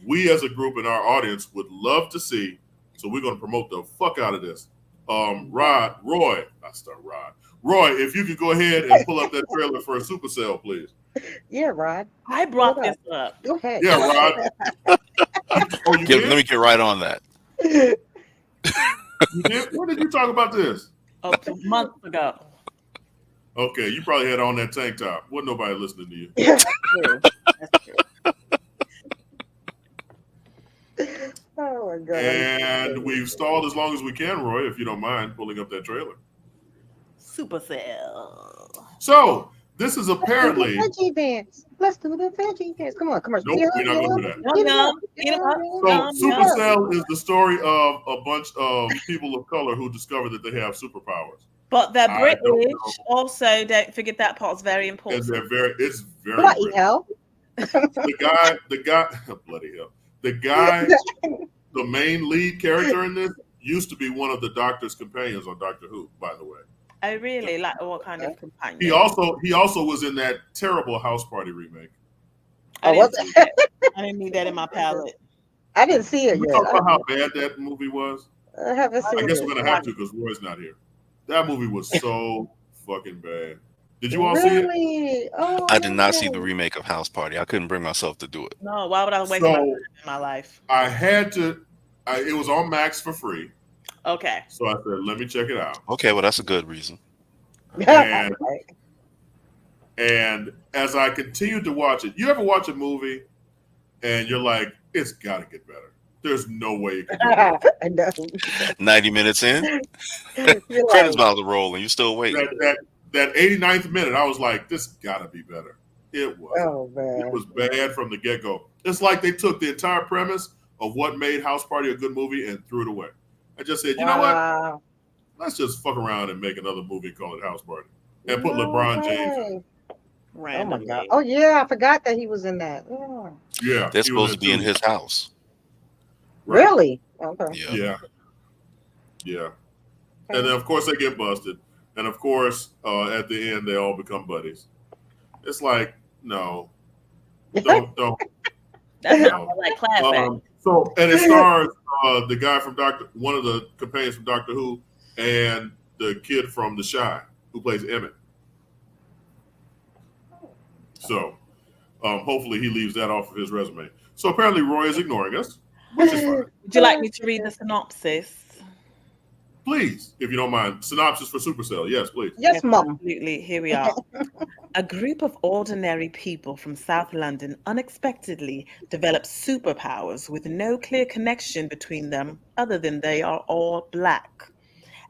we as a group in our audience would love to see. So we're going to promote the fuck out of this. Roy, if you could go ahead and pull up that trailer for a Supercell, please. Yeah, Rod. I brought this up. Go ahead. Yeah, Rod. Oh, you did? Let me get right on that. You did? When did you talk about this? Oh, 2 months ago. Okay, you probably had on that tank top. Wasn't nobody listening to you. That's true. That's true. Oh my god. And we've stalled as long as we can, Roy, if you don't mind pulling up that trailer. Supercell. So this is apparently. Veggie dance. Let's do the veggie dance. Come on, commercial. Nope, we're not gonna do that. So Supercell is the story of a bunch of people of color who discover that they have superpowers. But they're British. Also, don't forget that part's very important. And it's very bloody British. hell. The guy, bloody hell. The guy, the main lead character in this used to be one of the Doctor's companions on Doctor Who, by the way. I really like what kind of companion. He also was in that terrible House Party remake. I didn't need that in my palette. I didn't see it We yet. talk about how bad that movie was. I haven't seen it. I guess we're gonna have to because Roy's not here. That movie was so fucking bad. Did you all see it? Oh, I did not see the remake of House Party. I couldn't bring myself to do it. No, why would I waste my time in my life? I had to. It was on Max for free. Okay. So I said, let me check it out. Okay, well, that's a good reason. And as I continued to watch it, you ever watch a movie and you're like, it's got to get better. There's no way you can do it. I know. 90 minutes in, credits about to roll, and you still waiting. That 89th minute, I was like, this got to be better. It was. Oh, man. It was bad from the get-go. It's like they took the entire premise of what made House Party a good movie and threw it away. I just said, you know what? Let's just fuck around and make another movie called House Party and put LeBron James in it. Oh my god! Oh yeah, I forgot that he was in that. Yeah, they're supposed to be in his house. Right. Really? Okay. Yeah. And then of course they get busted, and of course at the end they all become buddies. It's like don't. That's not like classic. So and it stars the guy from one of the companions from Doctor Who, and the kid from The Chi who plays Emmett. So hopefully he leaves that off of his resume. So apparently Roy is ignoring us, which is fine. Would you like me to read the synopsis? Please, if you don't mind. Synopsis for Supercell. Yes, please. Yes, Mom. Absolutely. Here we are. A group of ordinary people from South London unexpectedly develop superpowers with no clear connection between them other than they are all black.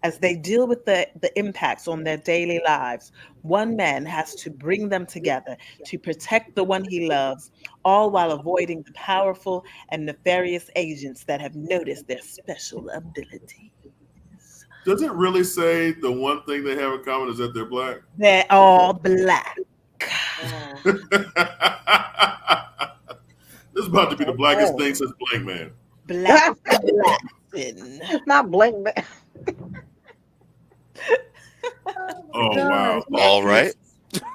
As they deal with the impacts on their daily lives, one man has to bring them together to protect the one he loves, all while avoiding the powerful and nefarious agents that have noticed their special abilities. Does it really say the one thing they have in common is that they're black? They're all black. This about to be the blackest Oh. thing since Blank Man. Black Blackson. Not Blink Man. Oh gosh. wow! All right.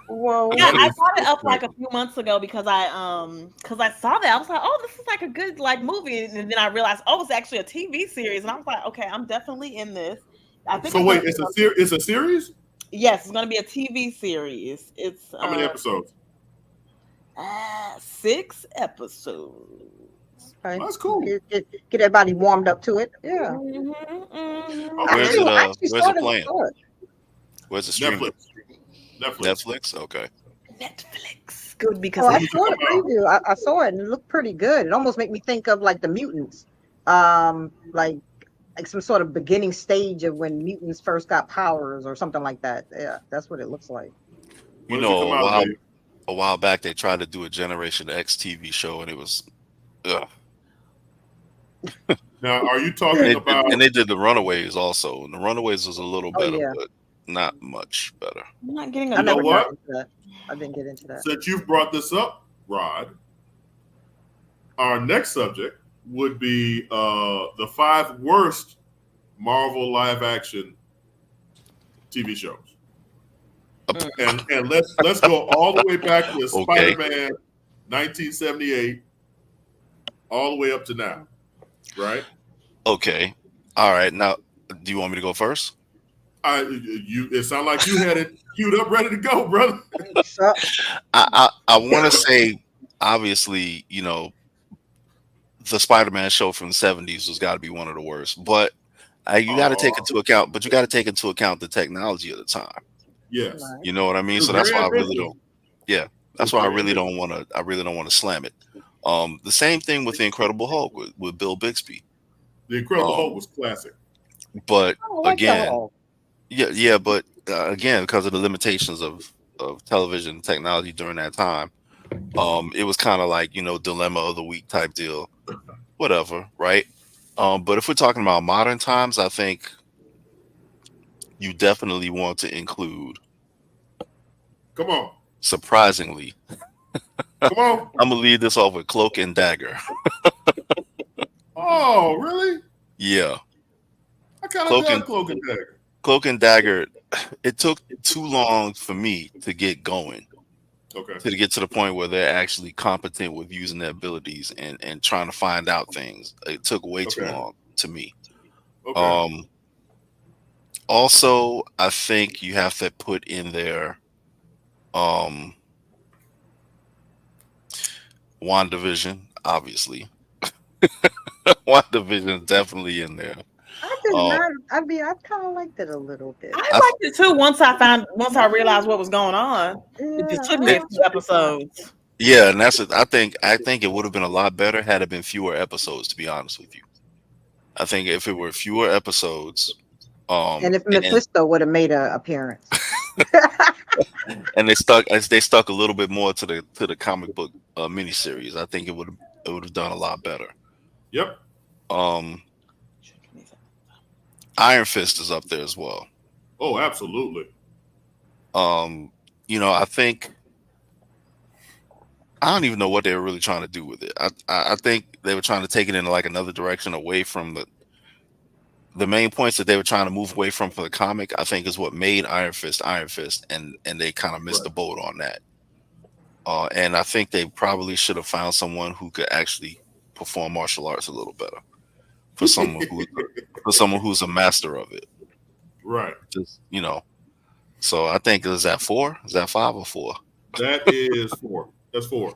Whoa. Yeah, That I is brought it up like like- a few months ago because I saw that. I was like, oh, this is like a good like movie, and then I realized, oh, it's actually a TV series, and I was like, okay, I'm definitely in this. I think. So wait, it's a series? Yes, it's going to be a TV series. It's How many episodes? 6 episodes. Okay. That's cool. Get everybody warmed up to it. Yeah. Where's it? Where's it started playing? to it. Where's the streaming? Netflix. Netflix. Okay. Netflix. Good because Oh, I you saw the come out. preview. I saw it and it looked pretty good. It almost made me think of like the mutants. Like some sort of beginning stage of when mutants first got powers or something like that. Yeah, that's what it looks like. You When does know, it come out, babe? a while back they tried to do a Generation X TV show, and it was, ugh. Now, are you talking about? And they did the Runaways also, and the Runaways was a little Oh, better, yeah. but not much better. I'm not getting a I know never what? got into that. I didn't get into that. Since you've brought this up, Rod, our next subject would be the 5 worst Marvel live action TV shows. And let's go all the way back to Okay. Spider-Man 1978 all the way up to now. Right? Okay. All right. Now, do you want me to go first? It sounded like you had it queued up ready to go, brother. So, I want to say, obviously, you know, the Spider-Man show from the 70s has got to be one of the worst, but you got to take into account, the technology of the time. Yes. right. You know what I mean? It was So that's very why I really ambitious. don't. Yeah, that's It was why I very really ambitious. don't want to slam it. The same thing with the Incredible Hulk with Bill Bixby, The Incredible Hulk was classic. but I like that again, all. yeah, but again, because of the limitations of television technology during that time, it was kind of like, you know, dilemma of the week type deal, whatever, right? But if we're talking about modern times, I think you definitely want to include, Come on. surprisingly, Come on. I'm gonna lead this off with Cloak and Dagger. Oh, really? Yeah, I kind of Cloak dug and- Cloak and Dagger. Cloak and Dagger. It took too long for me to get going, Okay. to get to the point where they're actually competent with using their abilities and trying to find out things. It took way too Okay. long to me. Okay. Also, I think you have to put in there WandaVision, obviously. WandaVision is definitely in there. I did not. I kind of liked it a little bit. I liked it too. Once I realized what was going on, it just took me a few episodes. Yeah, and that's it. I think it would have been a lot better had it been fewer episodes, to be honest with you. I think if it were fewer episodes, And if Mephisto would have made an appearance. and they stuck a little bit more to the comic book miniseries, I think it would have done a lot better. Yep. Iron Fist is up there as well. Oh, absolutely. You know, I think I don't even know what they were really trying to do with it. I think they were trying to take it in like another direction away from the main points that they were trying to move away from for the comic. I think is what made Iron Fist, and they kind of missed the boat on that. And I think they probably should have found someone who could actually perform martial arts a little better for someone who's a master of it. Right. Just, you know. So I think, is that 4? Is that 5 or 4? That is 4. That's 4.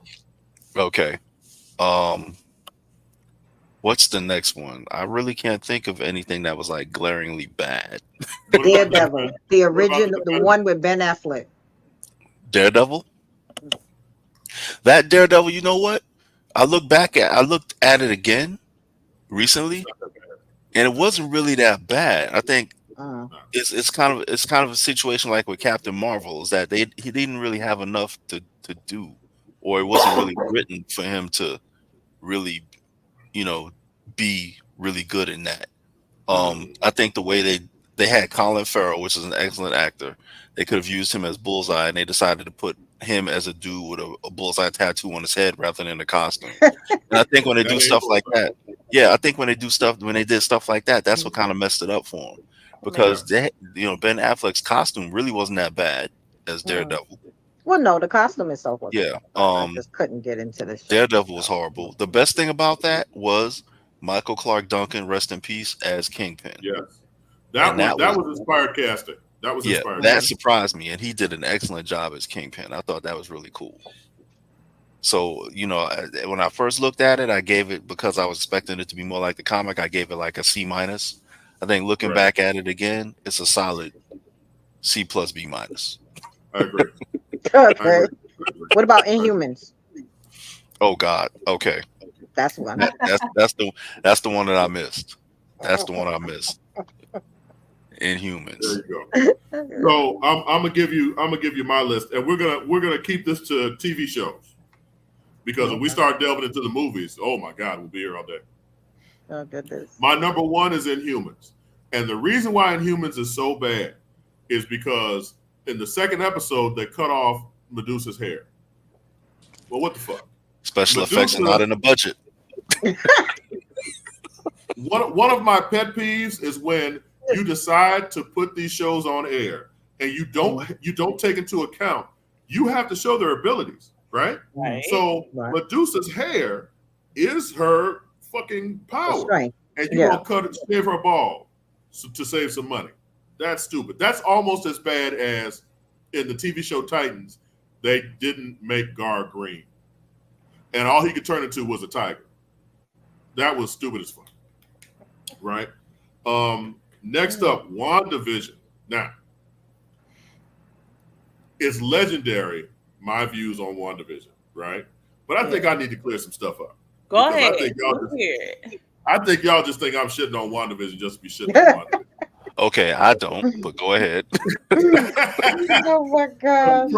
Okay. What's the next one? I really can't think of anything that was like glaringly bad. Daredevil, the about original, the one with Ben Affleck. Daredevil? That Daredevil, you know what? I looked at it again recently, and it wasn't really that bad. I think it's kind of a situation like with Captain Marvel, is that he didn't really have enough to do, or it wasn't really written for him to really, you know, be really good in that. I think the way they had Colin Farrell, which is an excellent actor, they could have used him as Bullseye, and they decided to put him as a dude with a bullseye tattoo on his head rather than a costume. And I think when they That do ain't stuff like bullseye. that, yeah, I think when they did stuff like that, that's what kind of messed it up for him. Because they, Ben Affleck's costume really wasn't that bad as Daredevil. Well, no, the costume itself wasn't Yeah. bad, but I just couldn't get into the show. Daredevil was horrible. The best thing about that was Michael Clark Duncan, rest in peace, as Kingpin. Yes, And that was inspired casting. That was yeah, inspired. that casting. surprised me, and he did an excellent job as Kingpin. I thought that was really cool. So, when I first looked at it, I gave it, because I was expecting it to be more like the comic, I gave it like a C minus. I think looking Right. back at it again, it's a solid C plus B minus. I agree. Okay. What about Inhumans? Oh God. Okay. That's one. That's the one that I missed. That's the one I missed. Inhumans. There you go. So I'm gonna give you my list, and we're gonna keep this to TV shows, because if we start delving into the movies, oh my God, we'll be here all day. Oh goodness. My number one is Inhumans, and the reason why Inhumans is so bad is because in the second episode they cut off Medusa's hair. Well, what the fuck? Special effects are not in the budget. One of my pet peeves is when you decide to put these shows on air and you don't take into account, you have to show their abilities, right? Right. So Medusa's hair is her fucking power, and you're gonna shave her ball to save some money. That's stupid. That's almost as bad as in the TV show Titans. They didn't make Gar green, and all he could turn into was a tiger. That was stupid as fuck. Right. Next up, WandaVision. Now, it's legendary, my views on WandaVision, right? But I think I need to clear some stuff up. Go ahead. I think y'all just think I'm shitting on WandaVision just to be shitting on WandaVision. Okay, I don't, but go ahead. Oh my God.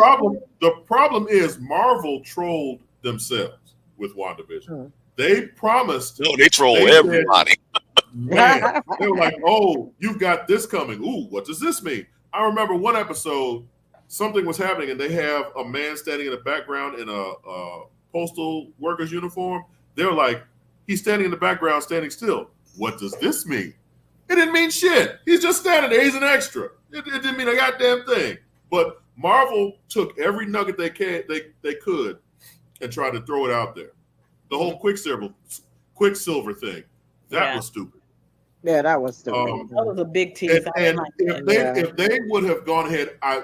The problem is Marvel trolled themselves with WandaVision. They promised. No, they troll everybody. Man, they were like, "Oh, you've got this coming. Ooh, what does this mean?" I remember one episode, something was happening, and they have a man standing in the background in a postal worker's uniform. They're like, he's standing in the background, standing still. What does this mean? It didn't mean shit. He's just standing there. He's an extra. It didn't mean a goddamn thing. But Marvel took every nugget they could and tried to throw it out there. The whole Quicksilver thing, that was stupid. Yeah, that was stupid. That was a big tease. And if they would have gone ahead, I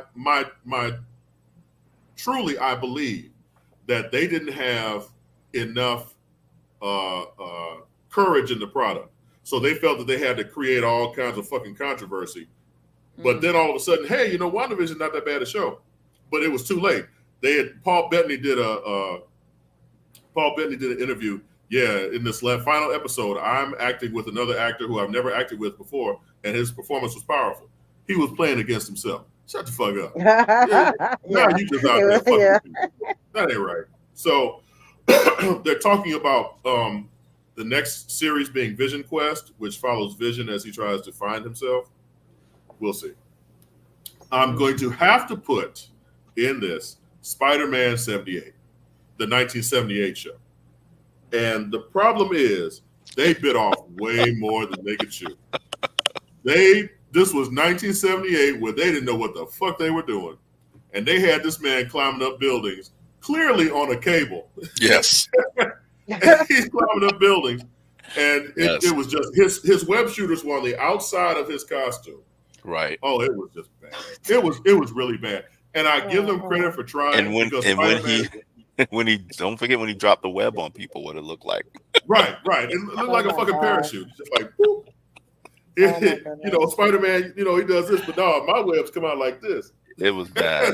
believe that they didn't have enough courage in the product, so they felt that they had to create all kinds of fucking controversy. But then all of a sudden, hey, WandaVision not that bad a show, but it was too late. Paul Bettany did an interview. Yeah, in this final episode, I'm acting with another actor who I've never acted with before, and his performance was powerful. He was playing against himself. Shut the fuck up. Now you just out there fucking people. That ain't right. So they're talking about the next series being Vision Quest, which follows Vision as he tries to find himself. We'll see. I'm going to have to put in this Spider-Man 78, the 1978 show. And the problem is they bit off way more than they could chew. This was 1978 where they didn't know what the fuck they were doing. And they had this man climbing up buildings, clearly on a cable. Yes. He's climbing up buildings. And it was just his web shooters were on the outside of his costume. Right. Oh, it was just bad. It was really bad. And I give them credit for trying. When he don't forget when he dropped the web on people, what it looked like. Right. It looked like a fucking parachute. Just like, whoop. Spider-Man, he does this, but no, my webs come out like this. It was bad.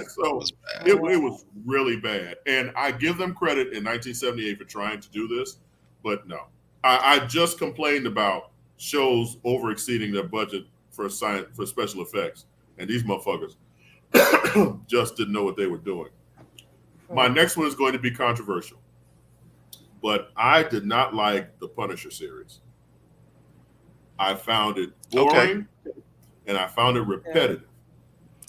It was really bad. And I give them credit in 1978 for trying to do this, but no. I just complained about shows over exceeding their budget for special effects, and these motherfuckers just didn't know what they were doing. My next one is going to be controversial, but I did not like the Punisher series. I found it boring, and I found it repetitive.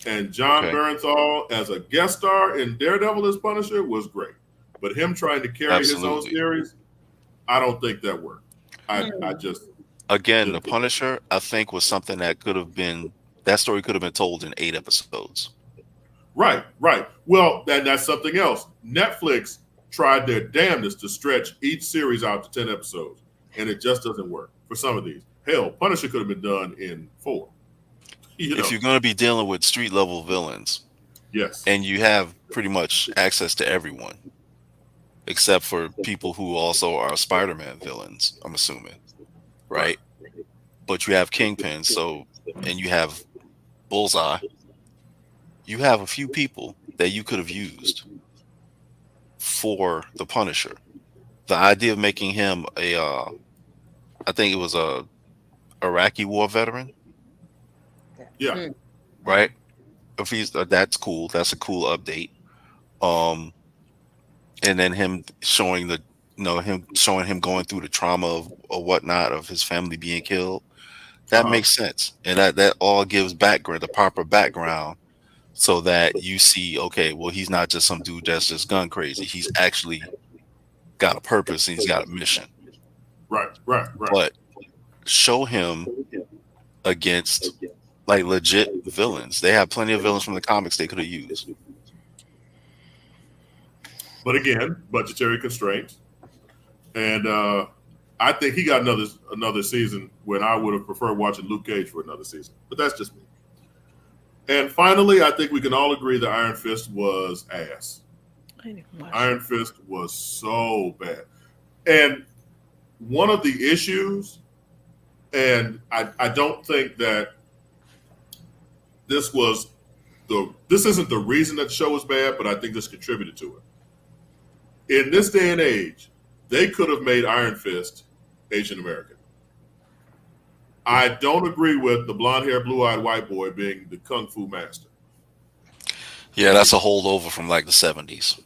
And John Okay. Bernthal as a guest star in Daredevil as Punisher was great. But him trying to carry his own Absolutely. series, I don't think that worked. I just Again, the didn't think Punisher, I think, was something that could have been that story could have been told in 8 episodes. Right, right. Well, that's something else. Netflix tried their damnedest to stretch each series out to 10 episodes, and it just doesn't work for some of these. Hell, Punisher could have been done in 4. If you're going to be dealing with street level villains, Yes. and you have pretty much access to everyone, except for people who also are Spider-Man villains, I'm assuming, right? But you have Kingpin, and you have Bullseye. You have a few people that you could have used for the Punisher. The idea of making him I think it was a Iraqi war veteran. Yeah. Right. If he's that's cool. That's a cool update. And then him showing him going through the trauma of or whatnot of his family being killed. That makes sense, and that all gives the proper background, so that you see, okay, well, he's not just some dude that's just gun crazy. He's actually got a purpose and he's got a mission. Right. But show him against like legit villains. They have plenty of villains from the comics they could have used. But again, budgetary constraints. And I think he got another season when I would have preferred watching Luke Cage for another season. But that's just me. And finally, I think we can all agree that Iron Fist was ass. Iron Fist was so bad. And one of the issues, and I don't think that this isn't the reason that the show was bad, but I think this contributed to it. In this day and age, they could have made Iron Fist Asian American. I don't agree with the blonde-haired, blue-eyed white boy being the kung fu master. Yeah, that's a holdover from like the 70s.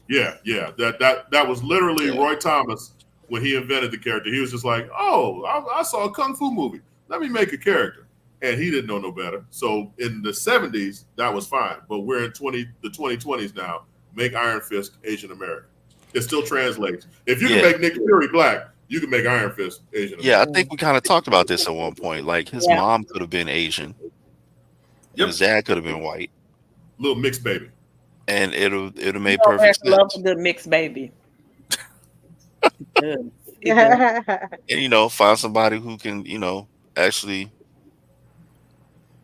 Yeah. That was literally Roy Thomas when he invented the character. He was just like, "Oh, I saw a kung fu movie. Let me make a character," and he didn't know no better. So in the 70s, that was fine. But we're in the 2020s now. Make Iron Fist Asian American. It still translates. If you can make Nick Fury black, you can make Iron Fist Asian American. Yeah, I think we kind of talked about this at one point. Like his mom could have been Asian. Yep. His dad could have been white. Little mixed baby. And it'll made perfect sense. Love a good mixed baby. And find somebody who can, actually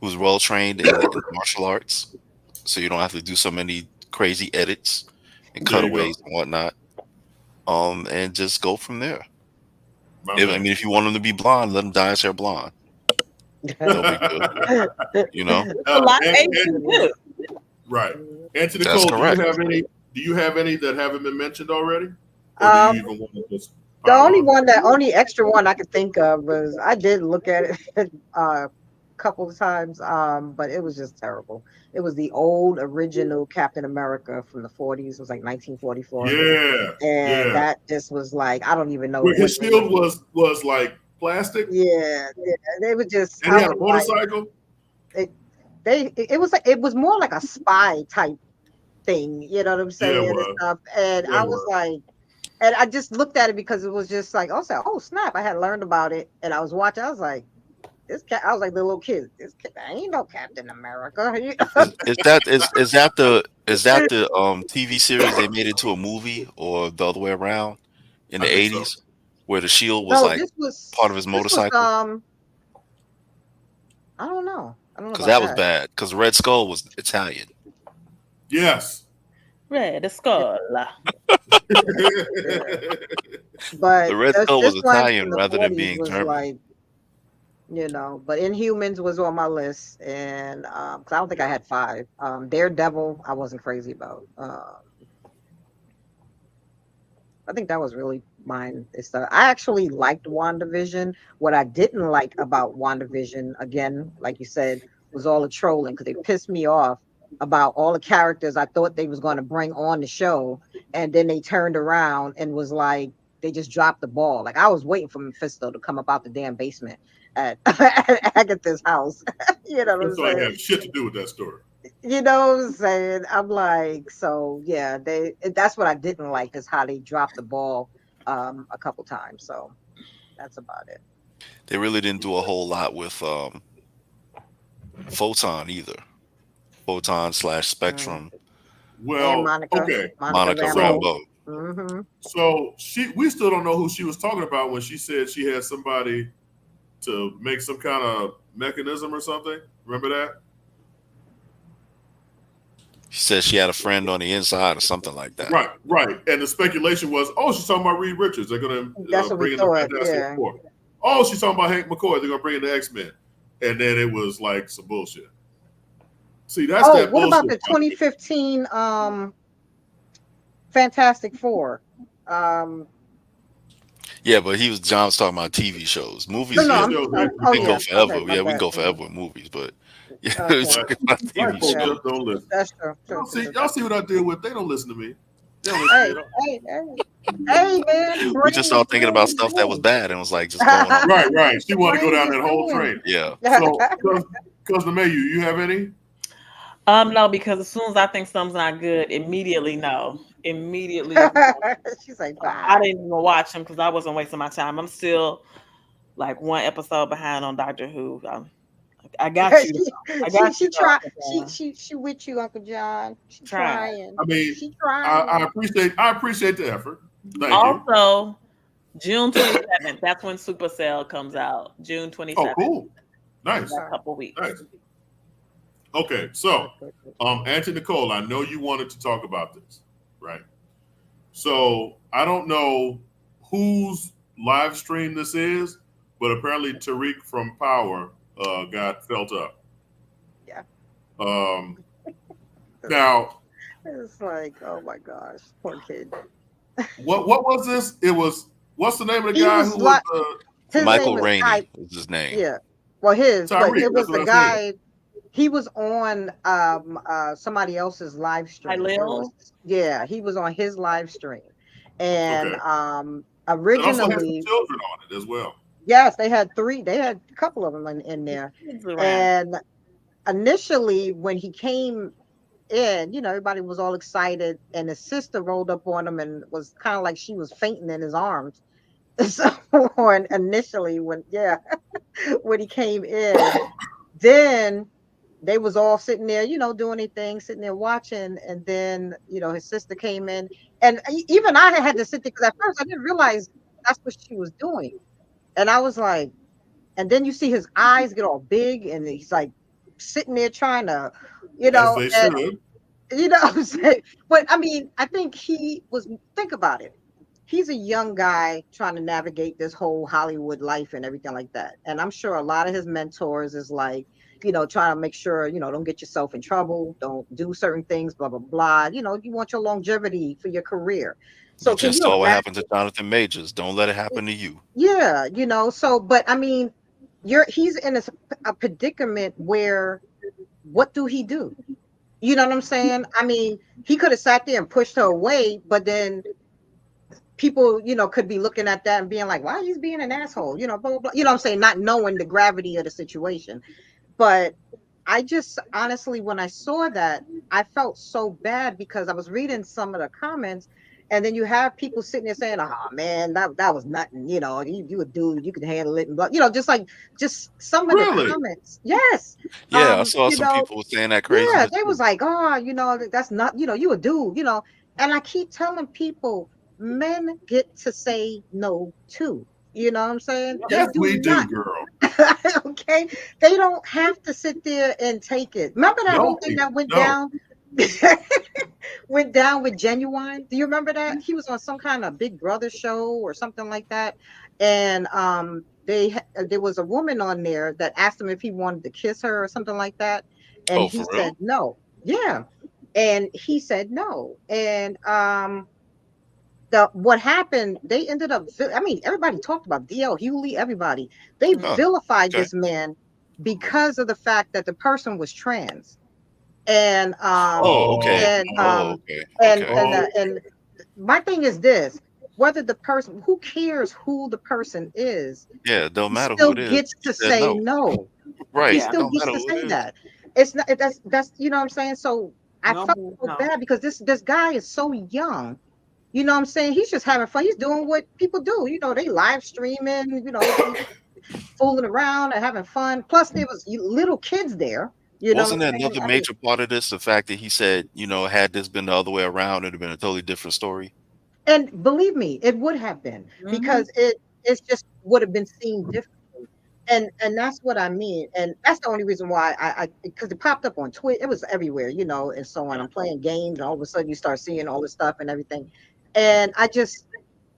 who's well trained in martial arts, so you don't have to do so many crazy edits and cutaways and whatnot. And just go from there. If you want him to be blonde, let him dye his hair blonde. That'll be good. Right. Anthony That's Cole, correct. do you have any that haven't been mentioned already? Or do you even want to just the only extra one I could think of was, I did look at it a couple of times, but it was just terrible. It was the old original Captain America from the 40s. It was like 1944. And that just was like, I don't even know. Where his shield was like plastic. Yeah, they were just. And he had a motorcycle. It was more like a spy type thing. You know what I'm saying? And stuff. And I was like, and I just looked at it because it was just like, oh snap! I had learned about it, and I was watching. I was like, I was like the little kid. I ain't no Captain America. Is that the TV series they made into a movie, or the other way around in the 80s, where the shield was part of his motorcycle? I don't know. Because that was bad. Because Red Skull was Italian. Yes. Red Skull. But the Red Skull was Italian rather than being German. Like, but Inhumans was on my list, and because I don't think I had 5. Daredevil, I wasn't crazy about. I think that was really mine. I actually liked WandaVision. What I didn't like about WandaVision, again, like you said, was all the trolling, because they pissed me off about all the characters I thought they was going to bring on the show, and then they turned around and was like, they just dropped the ball. Like, I was waiting for Mephisto to come up out the damn basement at Agatha's house. You know what I'm saying? Have shit to do with that story. You know what I'm saying? I'm like, so yeah, that's what I didn't like is how they dropped the ball a couple times. So that's about it. They really didn't do a whole lot with Photon either. Photon slash Mm. Spectrum, And Well, Monica, okay. Monica Monica Rambo. So Rambeau. Mm-hmm. we still don't know who she was talking about when she said she had somebody to make some kind of mechanism or something. Remember that? She said she had a friend on the inside or something like that. Right, right. And the speculation was, oh, she's talking about Reed Richards. They're going That's to what we bring in the thought. Fantastic Yeah. Four. Oh, she's talking about Hank McCoy. They're going to bring in the X-Men. And then it was like some bullshit. See, that's Oh, that what about bullshit. the 2015 Fantastic Four? Yeah, but John was talking about TV shows. No, Movies, no, yeah, I'm TV shows, we, sorry. we Oh can go yeah. Okay, forever. my Yeah, we can bad. go forever with movies, but yeah, we're Okay. talking about black TV folks Yeah, shows. just don't listen. that's true. True, true, true, Y'all true. see what I deal with? They don't listen to me. They don't listen to me Hey, at all. hey, man, We just started thinking about stuff that was brain. bad and was like just going on. Right, right. She The wanted to go brains down is that whole brewing. train. Yeah. So, Cousin Mayu, you have any? No, because as soon as I think something's not good, immediately no. Immediately. She's like, I bye. didn't even watch them because I wasn't wasting my time. I'm still like one episode behind on Doctor Who. I got you. I got She you though, try Uncle John. she with you, Uncle John. She Trying. trying. I mean, She I trying. appreciate the effort. Thank you. Also, June 27th, that's when Supercell comes out. June Oh, 27th. cool. Nice. A couple weeks. Nice. Okay, so Auntie Nicole, I know you wanted to talk about this, right? So I don't know whose live stream this is, but apparently Tariq from Power got felt up. Yeah. Now, It's like, oh my gosh, poor kid. what was this? It was what's the name of the He guy was who like, was his Michael name is Rainey is his name. yeah. Well, but Tyreek? it was That's what the I said. guy. He was on somebody else's live stream. It Lil? was, yeah, he was on his live stream, and Okay. It also had some originally, children on it as well. yes, they had a couple of them in there, Kids around. and initially when he came in, everybody was all excited, and his sister rolled up on him and was kind of like she was fainting in his arms. So when initially when when he came in, then they was all sitting there, doing their thing, sitting there watching, and then his sister came in, and even I had to sit there because at first I didn't realize that's what she was doing, and I was like, and then you see his eyes get all big, and he's like sitting there trying to, As they and should. what I'm saying, but I mean, I think think about it. He's a young guy trying to navigate this whole Hollywood life and everything like that. And I'm sure a lot of his mentors is like, trying to make sure, don't get yourself in trouble, don't do certain things, blah, blah, blah. You want your longevity for your career. You So can just you saw what imagine? happened to Jonathan Majors. Don't let it happen to you. Yeah, so, but I mean, he's in a predicament where what do he do? You know what I'm saying? I mean, he could have sat there and pushed her away, but then people, could be looking at that and being like, why he's being an asshole, blah, blah, blah. You know what I'm saying? Not knowing the gravity of the situation. But I just honestly, when I saw that, I felt so bad because I was reading some of the comments, and then you have people sitting there saying, oh man, that was nothing, you a dude, you can handle it, and blah, just some of the Really? comments. Yes. Yeah, I saw some people saying that Yeah, craziness. they was like, oh, that's not, you a dude, and I keep telling people, men get to say no too. You know what I'm saying? They Yes, do we not. do, girl. Okay, they don't have to sit there and take it. Remember that whole No, thing that went no. down with Genuine? Do you remember that? He was on some kind of Big Brother show or something like that, and there was a woman on there that asked him if he wanted to kiss her or something like that, and Oh, he for real? said no. Yeah, and he said no, and what happened, they ended up, I mean, everybody talked about DL Hewley, everybody. They Huh. vilified Okay. this man because of the fact that the person was trans. And Oh, okay. and Oh, okay. and Okay. and my thing is this, whether the person, who cares who the person is, Yeah, it don't he matter who still it is. gets He to said say no. no. He Right. Yeah. It still don't gets matter to who say it is. that. it's not that's you know what I'm saying. So I No, felt so no. bad because this guy is so young. You know what I'm saying? He's just having fun. He's doing what people do. You know, they live streaming. You know, fooling around and having fun. Plus, there was little kids there. You know what Wasn't I'm saying? another I mean, major part of this the fact that he said, had this been the other way around, it'd have been a totally different story? and believe me, it would have been Hmm. because it's just would have been seen differently. And that's what I mean. And that's the only reason why I because it popped up on Twitter, it was everywhere, you know, and so on. I'm playing games, and all of a sudden you start seeing all this stuff and everything. And I just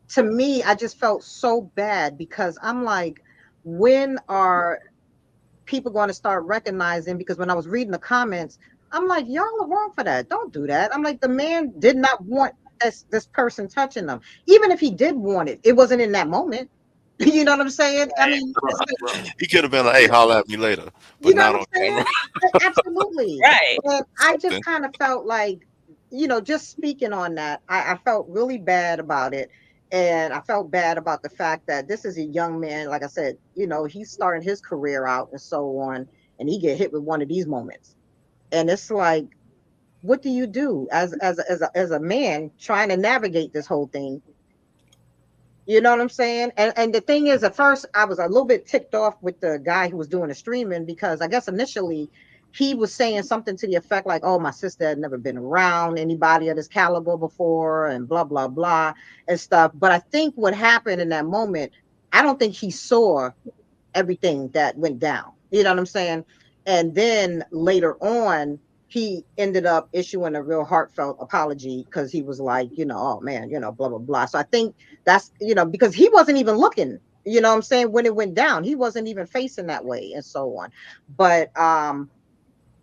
to me, I just felt so bad because I'm like, when are people going to start recognizing? Because when I was reading the comments, I'm like, y'all are wrong for that. Don't do that. I'm like, the man did not want this person touching them. Even if he did want it, it wasn't in that moment. You know what I'm saying? I mean, Right, it's like, right. He could have been like, "Hey, holler at me later," you but know not what on I'm saying? camera. Absolutely. Right. And I just Something. kind of felt like, just speaking on that, I felt really bad about it. And I felt bad about the fact that this is a young man, like I said, he's starting his career out and so on, and he get hit with one of these moments. And it's like, what do you do as a man trying to navigate this whole thing? You know what I'm saying? And the thing is, at first I was a little bit ticked off with the guy who was doing the streaming because I guess initially he was saying something to the effect like, "Oh, my sister had never been around anybody of this caliber before," and blah blah blah and stuff. But I think what happened in that moment, I don't think he saw everything that went down. You know what I'm saying? And then later on, he ended up issuing a real heartfelt apology because he was like, oh man, blah, blah, blah. So I think that's, because he wasn't even looking, you know what I'm saying, when it went down. He wasn't even facing that way and so on. But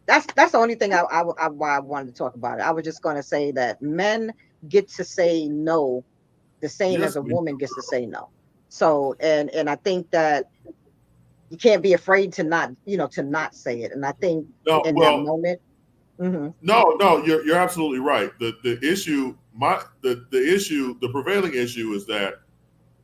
that's the only thing why I wanted to talk about it. I was just going to say that men get to say no the same as Yes, a we woman gets to say no. So and I think that you can't be afraid to not say it. And I think no. in that Well, moment, mhm, no. You're absolutely right. The issue, the issue, the prevailing issue is that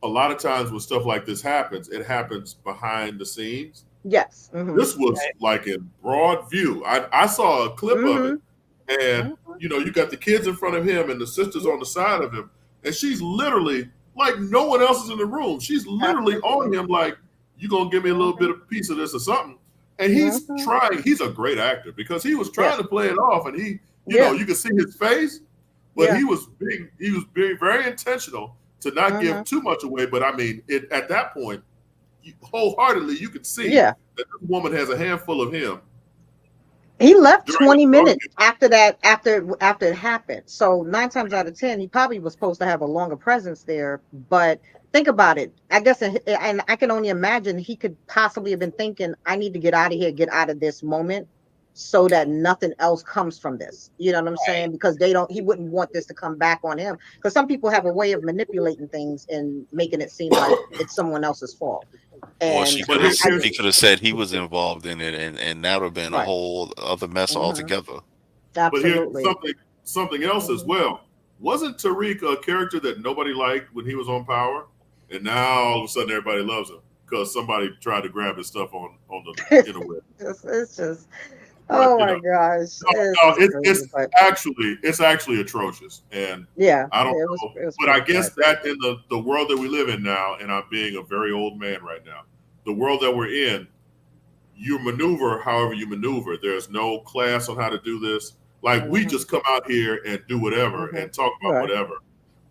a lot of times when stuff like this happens, it happens behind the scenes. yes, mhm, This was like in broad view. I saw a clip of it, mhm, and mhm, you got the kids in front of him and the sisters on the side of him, and she's literally like no one else is in the room. She's literally on absolutely, him like, "You gonna give me a little bit mhm, of piece of this or something?" And he's mhm, trying. He's a great actor because he was trying yes, to play it off, and yeah, you could see his face, but yeah, he was being very intentional to not give mhm, too much away. But I mean, at that point, wholeheartedly, you could see yeah. that this woman has a handful of him He left during 20 during minutes after that, after it happened. So nine times out of 10, he probably was supposed to have a longer presence there. But think about it. I guess, and I can only imagine he could possibly have been thinking, I need to get out of here, get out of this moment so that nothing else comes from this. You know what I'm saying? Because he wouldn't want this to come back on him. Because some people have a way of manipulating things and making it seem like it's someone else's fault. Or And she But could have I he just, could have said he was involved in it, and that would have been a right. whole other mess Hmm. altogether. But here's Absolutely. something else as Mhm. well. Wasn't Tariq a character that nobody liked when he was on Power, and now all of a sudden everybody loves him because somebody tried to grab his stuff on the interweb? It's just, But oh my gosh, it's no, just crazy. But it's actually atrocious, and yeah, I don't it was know. it was But I pretty guess tragic. that in the world that we live in now, and I'm being a very old man right now, the world that we're in, you maneuver however you maneuver. There's no class on how to do this. Like we Hmm. just come out here and do whatever Hmm. and talk about Right. whatever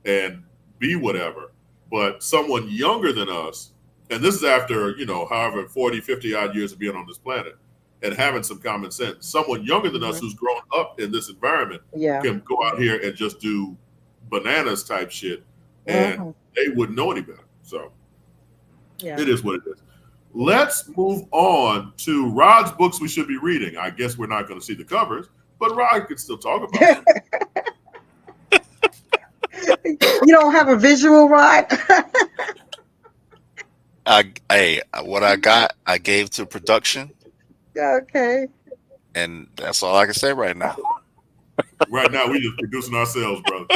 and be whatever. But someone younger than us, and this is after, however 40, 50 odd years of being on this planet and having some common sense, someone younger than us Hmm. who's grown up in this environment Yeah. can go out here and just do bananas type shit and Hmm. they wouldn't know any better. So Yeah. it is what it is. Let's move on to Rod's books we should be reading. I guess we're not going to see the covers, but Rod could still talk about them. You don't have a visual, right? What I got, I gave to production, Okay. and that's all I can say right now. Right now, we just producing ourselves, brother.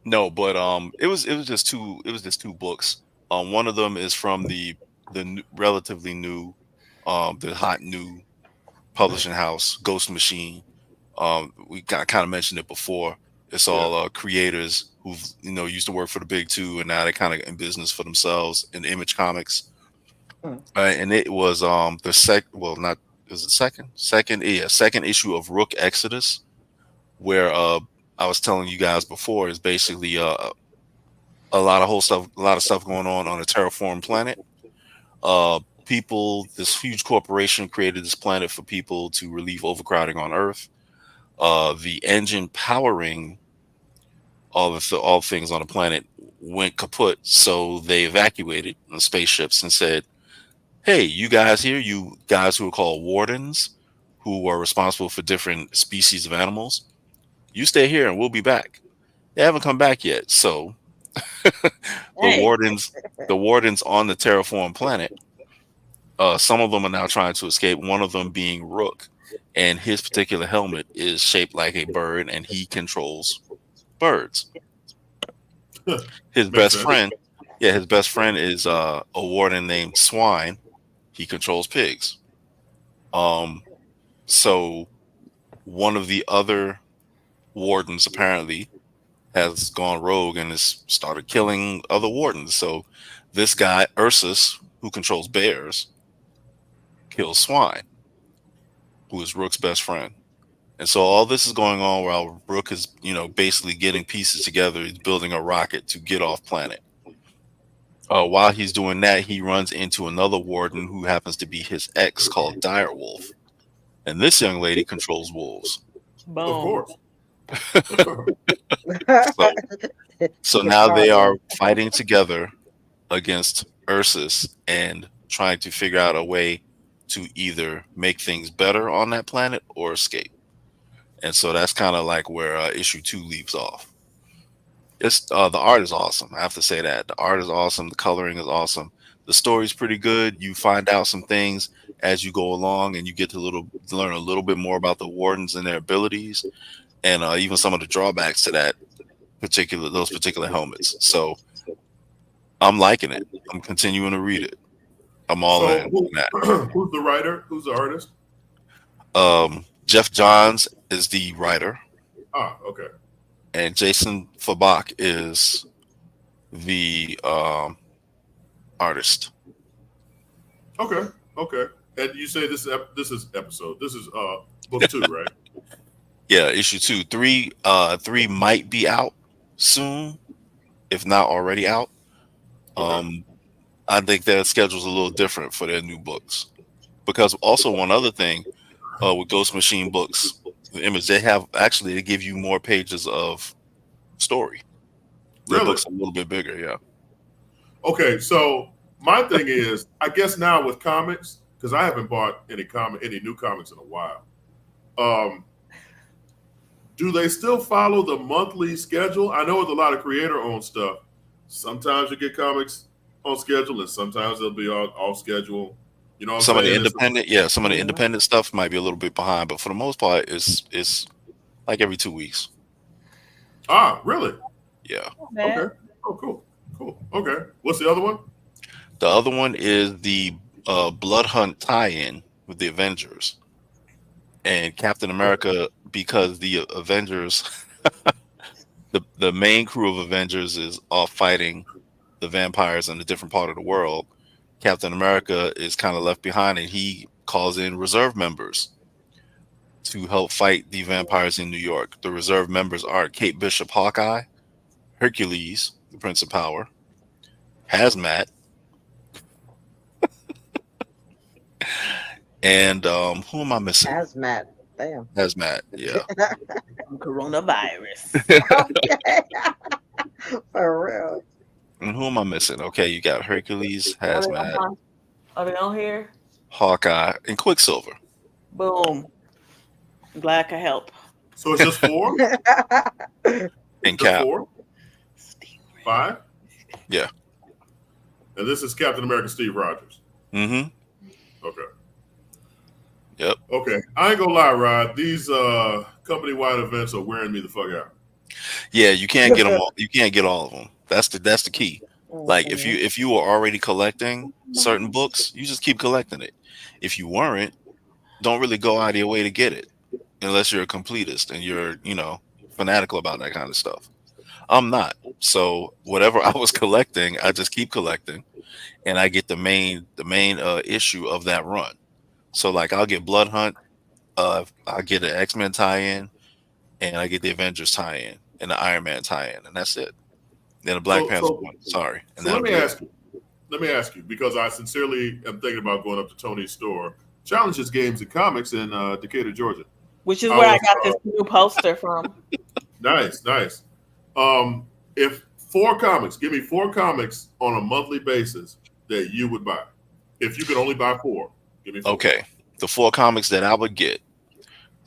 No, but it was just two books. One of them is from the relatively new, the hot new publishing house, Ghost Machine. We kind of mentioned it before. It's all creators who've used to work for the big two, and now they're kind of in business for themselves in Image Comics. And it was the not is it second issue of Rook Exodus, where I was telling you guys before is basically a lot of stuff going on a terraform planet. This huge corporation created this planet for people to relieve overcrowding on Earth. The engine powering all things on the planet went kaput, so they evacuated the spaceships and said, "Hey, you guys here, you guys who are called wardens, who are responsible for different species of animals, you stay here and we'll be back." They haven't come back yet, so the wardens on the terraform planet, some of them are now trying to escape. One of them being Rook, and his particular helmet is shaped like a bird, and he controls birds. His best friend is a warden named Swine. He controls pigs. So one of the other wardens apparently has gone rogue and has started killing other wardens. So this guy, Ursus, who controls bears, kills Swine, who is Rook's best friend. And so all this is going on while Rook is, basically getting pieces together. He's building a rocket to get off planet. While he's doing that, he runs into another warden who happens to be his ex, called Direwolf. And this young lady controls wolves. Boom. Of course. So now they are fighting together against Ursus and trying to figure out a way to either make things better on that planet or escape. And so that's kind of like where issue 2 leaves off. It's the art is awesome. I have to say that the art is awesome. The coloring is awesome. The story's pretty good. You find out some things as you go along, and you get to learn a little bit more about the wardens and their abilities, and even some of the drawbacks to those particular helmets. So I'm liking it. I'm continuing to read it. I'm all in. Who's the writer? Who's the artist? Jeff Johns is the writer. Ah, okay. And Jason Fabak is the artist. Okay. And you say this is book 2, right? Yeah, issue 2. 3 might be out soon, if not already out. Okay. I think their schedule's a little different for their new books, because also one other thing with Ghost Machine books, the Image, they give you more pages of story. Their Really? books are a little bit bigger, yeah. Okay, so my thing is, I guess now with comics, because I haven't bought any new comics in a while. Do they still follow the monthly schedule? I know with a lot of creator-owned stuff, sometimes you get comics on schedule, and sometimes they'll be off schedule. You know what Some I'm saying? of the independent stuff might be a little bit behind, but for the most part, it's like every 2 weeks. Ah, really? Yeah. Okay. Oh, cool. Okay. What's the other one? The other one is the Blood Hunt tie-in with the Avengers and Captain America, because the Avengers, the main crew of Avengers is off fighting the vampires in a different part of the world. Captain America is kind of left behind, and he calls in reserve members to help fight the vampires in New York. The reserve members are Kate Bishop, Hawkeye, Hercules, the Prince of Power, Hazmat, and who am I missing? Hazmat. Damn. Hazmat, yeah. Coronavirus. Okay. For real. And who am I missing? Okay, you got Hercules, Hazmat, Are they on here? Hawkeye, and Quicksilver. Boom. I'm glad I could help. So it's just 4? And Just Cap. 4? 5? Yeah. And this is Captain America Steve Rogers. Mm-hmm. Okay. Yep. Okay. I ain't gonna lie, Rod. These company-wide events are wearing me the fuck out. Yeah, you can't get them all. You can't get all of them. That's the key. Like if you were already collecting certain books, you just keep collecting it. If you weren't, don't really go out of your way to get it unless you're a completist and you're, fanatical about that kind of stuff. I'm not. So whatever I was collecting, I just keep collecting, and I get the main issue of that run. So like I'll get Blood Hunt, I get an X-Men tie-in, and I get the Avengers tie-in and the Iron Man tie-in, and that's it. Then the Black Panther one. Sorry. And so let me ask you. Let me ask you, because I sincerely am thinking about going up to Tony's store, Challenges Games and Comics in Decatur, Georgia. Which is where I got this new poster from. Nice. If give me 4 comics on a monthly basis that you would buy. If you could only buy 4, give me 4. Okay. The 4 comics that I would get.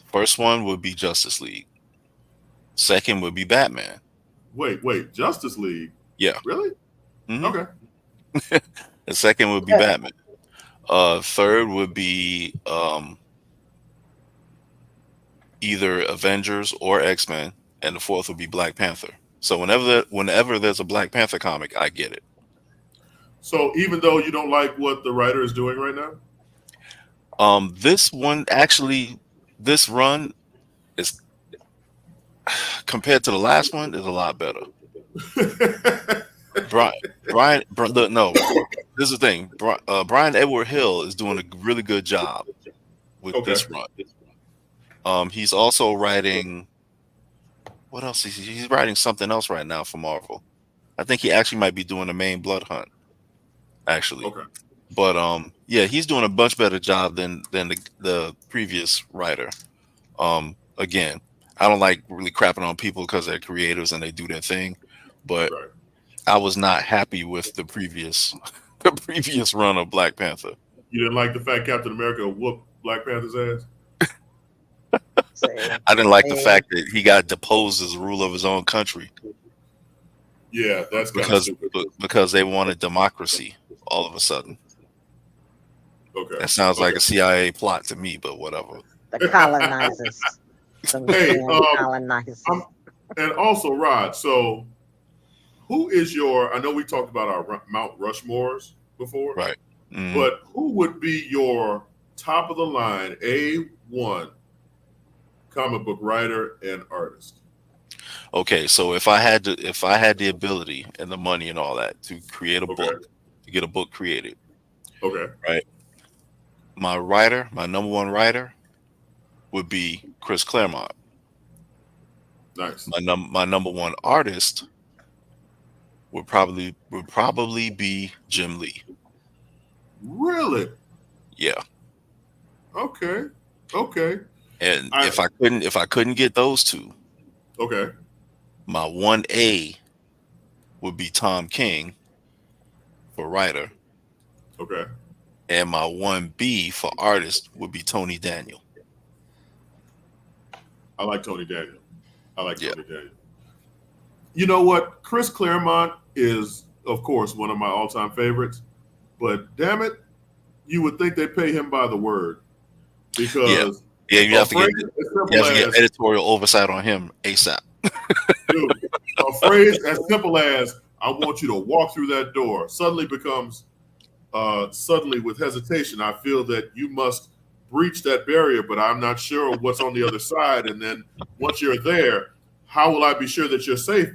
First one would be Justice League. Second would be Batman. Wait, Justice League? Yeah. Really? Mm-hmm. Okay. The second would be Batman. Third would be either Avengers or X-Men, and the fourth would be Black Panther. So whenever there's a Black Panther comic, I get it. So even though you don't like what the writer is doing right now? This run is, compared to the last one, is a lot better. Brian, no, this is the thing. Brian Edward Hill is doing a really good job with this run. He's also writing. What else? He's writing something else right now for Marvel. I think he actually might be doing the main Blood Hunt. Actually, but yeah, he's doing a much better job than the previous writer. Again, I don't like really crapping on people because they're creators and they do their thing, but I was not happy with the previous run of Black Panther. You didn't like the fact Captain America whooped Black Panther's ass? I didn't like the fact that he got deposed as ruler of his own country. Yeah, that's because they wanted democracy all of a sudden. Okay. That sounds like a CIA plot to me, but whatever. The colonizers. Colonizers. And also, Rod, so who is I know we talked about our Mount Rushmores before. Right. Mm-hmm. But who would be your top of the line A1 comic book writer and artist? Okay, so if I had the ability and the money and all that to create a book, to get a book created. Okay. Right. My number one writer would be Chris Claremont. Nice. My number one artist would probably be Jim Lee. Really? Yeah. Okay. And if I couldn't get those two, my 1A would be Tom King for writer. Okay. And my 1B for artist would be Tony Daniel. I like Tony Daniel. Tony Daniel. You know what? Chris Claremont is, of course, one of my all-time favorites. But damn it, you would think they pay him by the word. Because you have to get editorial oversight on him ASAP. Dude, a phrase as simple as "I want you to walk through that door" suddenly becomes suddenly with hesitation. I feel that you must breach that barrier, but I'm not sure what's on the other side. And then once you're there, how will I be sure that you're safe?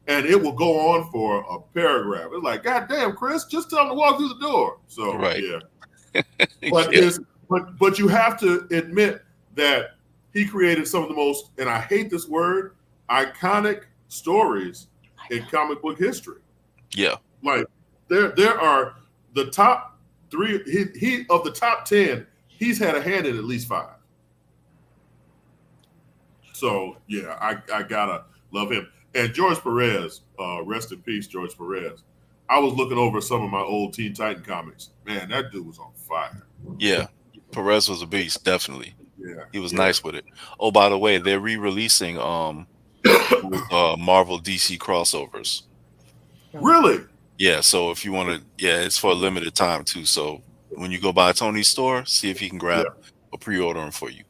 And it will go on for a paragraph. It's like, God damn, Chris, just tell him to walk through the door. So yeah. But you have to admit that he created some of the most, and I hate this word, iconic stories in comic book history. Yeah. Like there are the top 3, he of the top 10, he's had a hand in at least 5. So yeah, I gotta love him. And George Perez, rest in peace, George Perez. I was looking over some of my old Teen Titan comics. Man, that dude was on fire. Yeah. Perez was a beast, definitely. Yeah. He was nice with it. Oh, by the way, they're re-releasing Marvel DC crossovers. Really? Yeah, so if you want to, it's for a limited time too. So when you go by Tony's store, see if he can grab a pre-order them for you.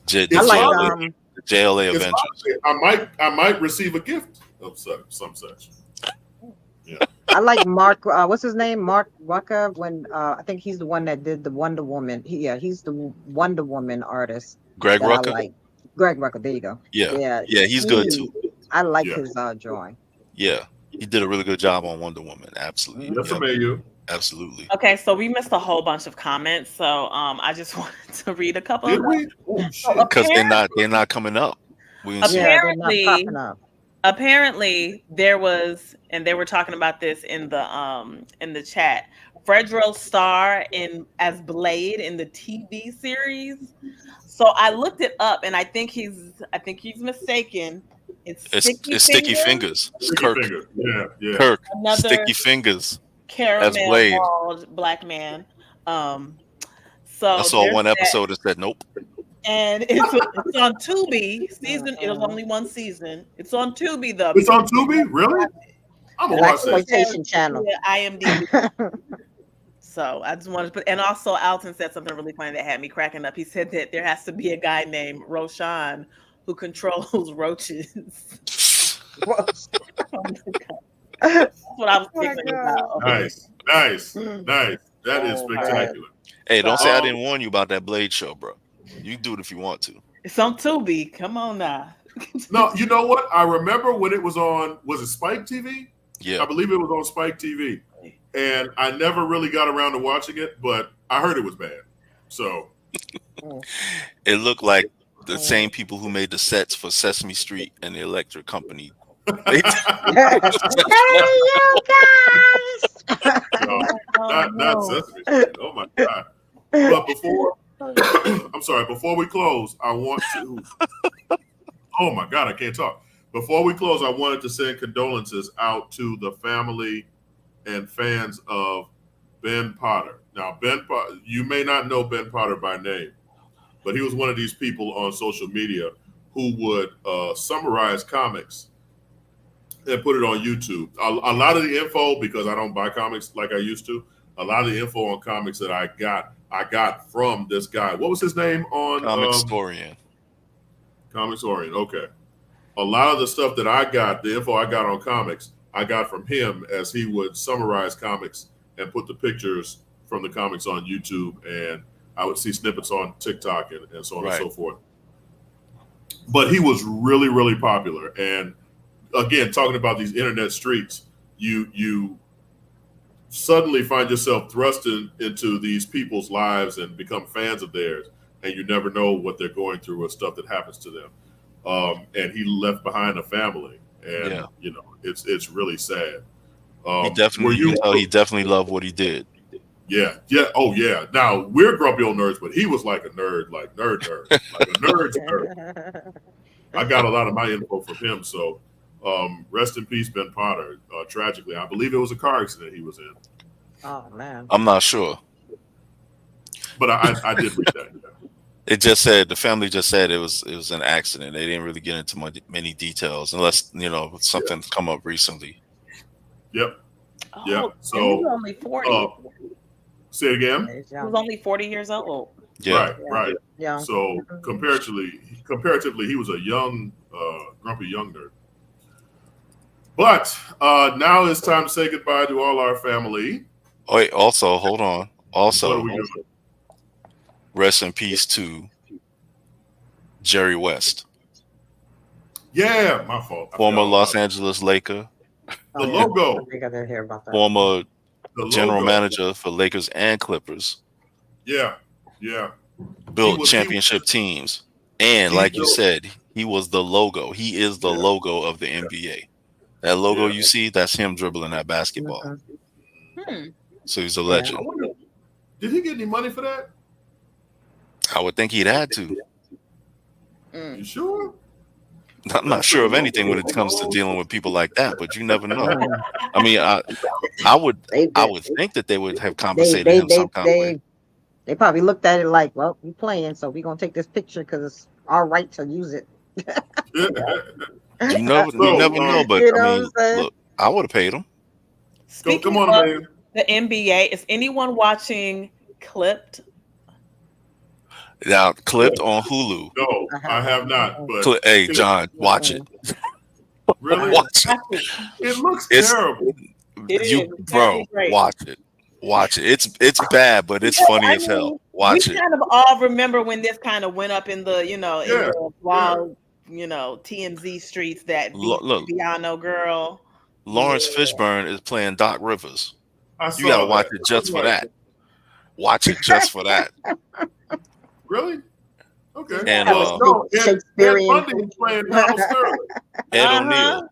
JLA Avengers. I might receive a gift of some such. Yeah. I like Mark. What's his name? Mark Rucker. When I think he's the one that did the Wonder Woman. He's the Wonder Woman artist Greg that I Rucker. like. Greg Rucker. There you go. Yeah, Yeah, yeah, he's good too. I like Yeah. his drawing. Yeah, he did a really good job on Wonder Woman. Absolutely. Yes, Yep. you. Absolutely. Okay, so we missed a whole bunch of comments. So I just wanted to read a couple Did of we? them. Oh, So shit. Because they're not coming up. We didn't see Yeah, they're not apparently, popping up. apparently there was, and they were talking about this in the chat. Fredro Starr as Blade in the TV series. So I looked it up, and I think he's mistaken. It's Sticky Fingers. It's Sticky Kirk. Fingers. Yeah. Kirk. Another Sticky Fingers. caramel Blade. bald black man. So I saw there's one that. episode that said nope. And it's on Tubi. It was only one season. It's on Tubi though. It's on Tubi? Really? I'm gonna watch that. Exploitation channel. Yeah, IMDb. So I just wanted to put, and also Alton said something really funny that had me cracking up. He said that there has to be a guy named Roshan who controls roaches. That's what I was thinking about. Nice. That is spectacular. Hey, don't say I didn't warn you about that Blade show, bro. You can do it if you want to. It's on Tubi. Come on now. No, you know what? I remember when it was on, was it Spike TV? Yeah. I believe it was on Spike TV. And I never really got around to watching it, but I heard it was bad. So It looked like the same people who made the sets for Sesame Street and the Electric Company. Hey, you guys! not Sesame Street. Oh my God. But before we close, I want to oh my God, I can't talk. Before we close, I wanted to send condolences out to the family and fans of Ben Potter. Now, you may not know Ben Potter by name, but he was one of these people on social media who would summarize comics and put it on YouTube. A lot of the info, because I don't buy comics like I used to, a lot of the info on comics that I got from this guy. What was his name on Comicstorian? Comicstorian, okay. A lot of the stuff that the info I got on comics, I got from him as he would summarize comics and put the pictures from the comics on YouTube, and I would see snippets on TikTok and so on and so forth. But he was really, really popular. And again, talking about these internet streets, you suddenly find yourself thrust into these people's lives and become fans of theirs, and you never know what they're going through or stuff that happens to them. And he left behind a family, and it's really sad. He definitely loved what he did. Yeah. Oh yeah. Now we're grumpy old nerds, but he was like a nerd, like a nerd's nerd. I got a lot of my info from him. So rest in peace, Ben Potter. Tragically, I believe it was a car accident he was in. Oh man. I'm not sure, but I did read that. Yeah. It just said the family just said it was an accident. They didn't really get into many details unless something's come up recently. Yep. Oh, yeah. So he was only 40. Say it again. He was only 40 years old. Yeah. Right. Yeah. So comparatively, he was a young, grumpy young nerd. But now it's time to say goodbye to all our family. Oh, wait, also, hold on. Also, what are we doing? Rest in peace to Jerry West. Yeah, my fault. Former Los Angeles Laker. The logo. I think I did hear about that. Former general manager for Lakers and Clippers. Yeah. Built championship teams. And like you said, he was the logo. He is the logo of the NBA. That logo you see, that's him dribbling that basketball. So he's a legend. Did he get any money for that? I would think he'd had to. You sure? I'm not sure of anything when it comes to dealing with people like that, but you never know. I mean, I would think that they would have compensated him some kind of way. They probably looked at it like, well, we're playing, so we're gonna take this picture because it's our right to use it. You never know, but I mean, look, I would have paid him. Come on, man. The NBA, is anyone watching Clipped? Now, Clipped on Hulu. No, I have not. But hey, John, watch it. Really? Watch it. It looks terrible. It is. You, It's bro, definitely great. watch it. It's bad, but it's funny as hell. Watch we it. kind of all remember when this kind of went up in the, in Yeah, the blog, TMZ streets, that Look, Biano girl. Lawrence Yeah. Fishburne is playing Doc Rivers. I You got to saw watch that. it just for Right. that. Watch it just for that. Really? Okay. And Have a no, Ed Shakespearean. Bundy was playing Donald Sterling. Ed Uh-huh. O'Neill.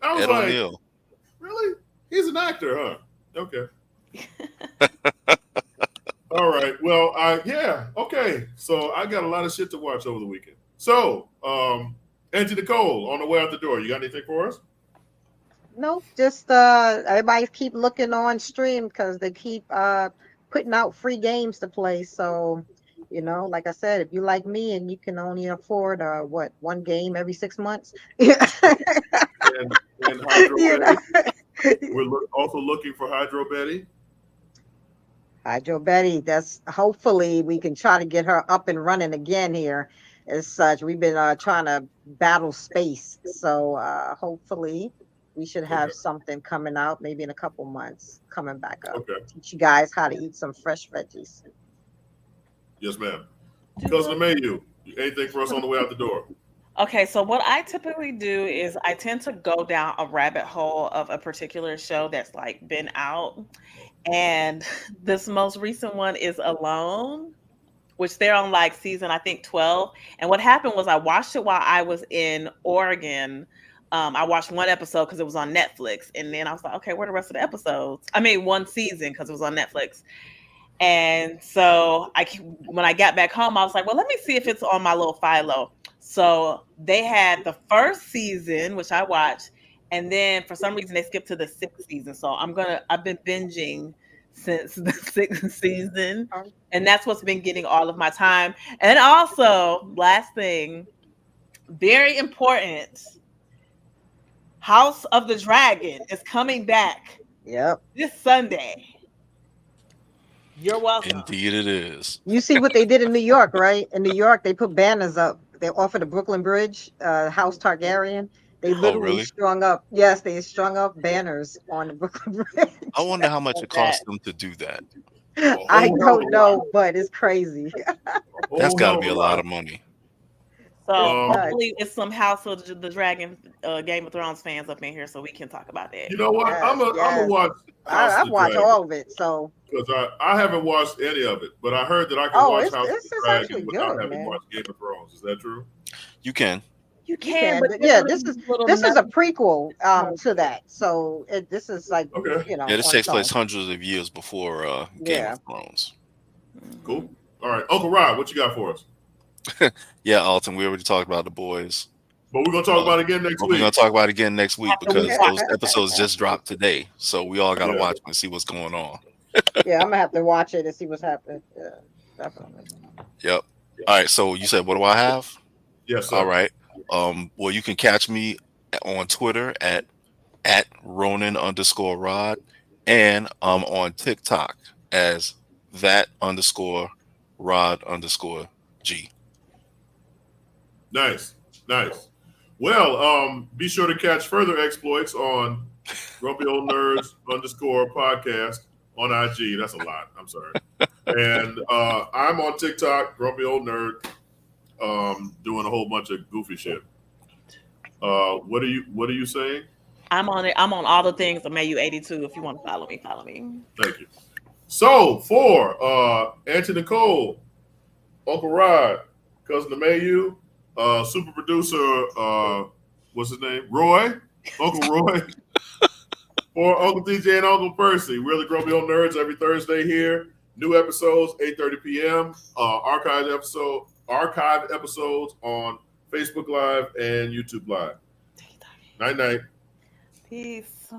I was Ed like, O'Neill. really? He's an actor, huh? Okay. All right. Well, okay. So I got a lot of shit to watch over the weekend. So, Angie Nicole, on the way out the door, you got anything for us? Nope, just everybody keep looking on stream because they keep putting out free games to play. So, like I said, if you like me and you can only afford one game every 6 months, And Hydro you know. Betty. We're also looking for Hydro Betty. Hydro Betty, that's hopefully we can try to get her up and running again here. As such, we've been trying to battle space, so hopefully we should have something coming out maybe in a couple months coming back up. Okay. Teach you guys how to eat some fresh veggies. Yes, ma'am. Cousin Mayu, anything for us on the way out the door? Okay, so what I typically do is I tend to go down a rabbit hole of a particular show that's like been out. And this most recent one is Alone, which they're on like season, I think 12. And what happened was I watched it while I was in Oregon. I watched one episode because it was on Netflix. And then I was like, okay, where are the rest of the episodes? I mean, one season because it was on Netflix. And so when I got back home, I was like, well, let me see if it's on my little Philo. So they had the first season, which I watched. And then for some reason they skipped to the 6th season. So I've been binging since the 6th season. And that's what's been getting all of my time. And also, last thing, very important, House of the Dragon is coming back. Yep. This Sunday. You're welcome. Indeed it is. You see what they did in New York, right? In New York, they put banners up. They offered the Brooklyn Bridge, House Targaryen. They literally really? strung up. Yes, they strung up banners on the Brooklyn Bridge. I wonder how much it cost them to do that. I don't know, but it's crazy. That's got to be a lot of money. So hopefully it's some House of the Dragon, Game of Thrones fans up in here, so we can talk about that. You know what? Yes, I'm gonna watch. I've watched all of it, so because I haven't watched any of it, but I heard that I can watch House of the Dragon without having watched Game of Thrones. Is that true? You can. You can, but yeah, this is a prequel to that. So this is like Yeah, this takes place hundreds of years before Game of Thrones. Cool. All right, Uncle Rob, what you got for us? Yeah, Alton, we already talked about The Boys. But we're gonna talk about it again next week. We're gonna talk about it again next week because those episodes just dropped today. So we all gotta watch them and see what's going on. Yeah, I'm gonna have to watch it and see what's happening. Yeah, definitely. Yep. All right. So you said, what do I have? Yes, sir. All right. Well, you can catch me on Twitter at Ronan_Rod, and on TikTok as that_Rod_G. Nice. Well, be sure to catch further exploits on Grumpy Old Nerds _podcast on IG. That's a lot. I'm sorry. And I'm on TikTok, Grumpy Old Nerd, doing a whole bunch of goofy shit. What are you saying? I'm on it. I'm on all the things of Mayu82. If you want to follow me, follow me. Thank you. So for Auntie Nicole, Uncle Rod, Cousin Mayu, super producer, what's his name? Roy, Uncle Roy. For Uncle DJ and Uncle Percy, we're the Grumpy Old Nerds every Thursday here. New episodes, 8:30 p.m. Archived episodes on Facebook Live and YouTube Live. Night. Peace.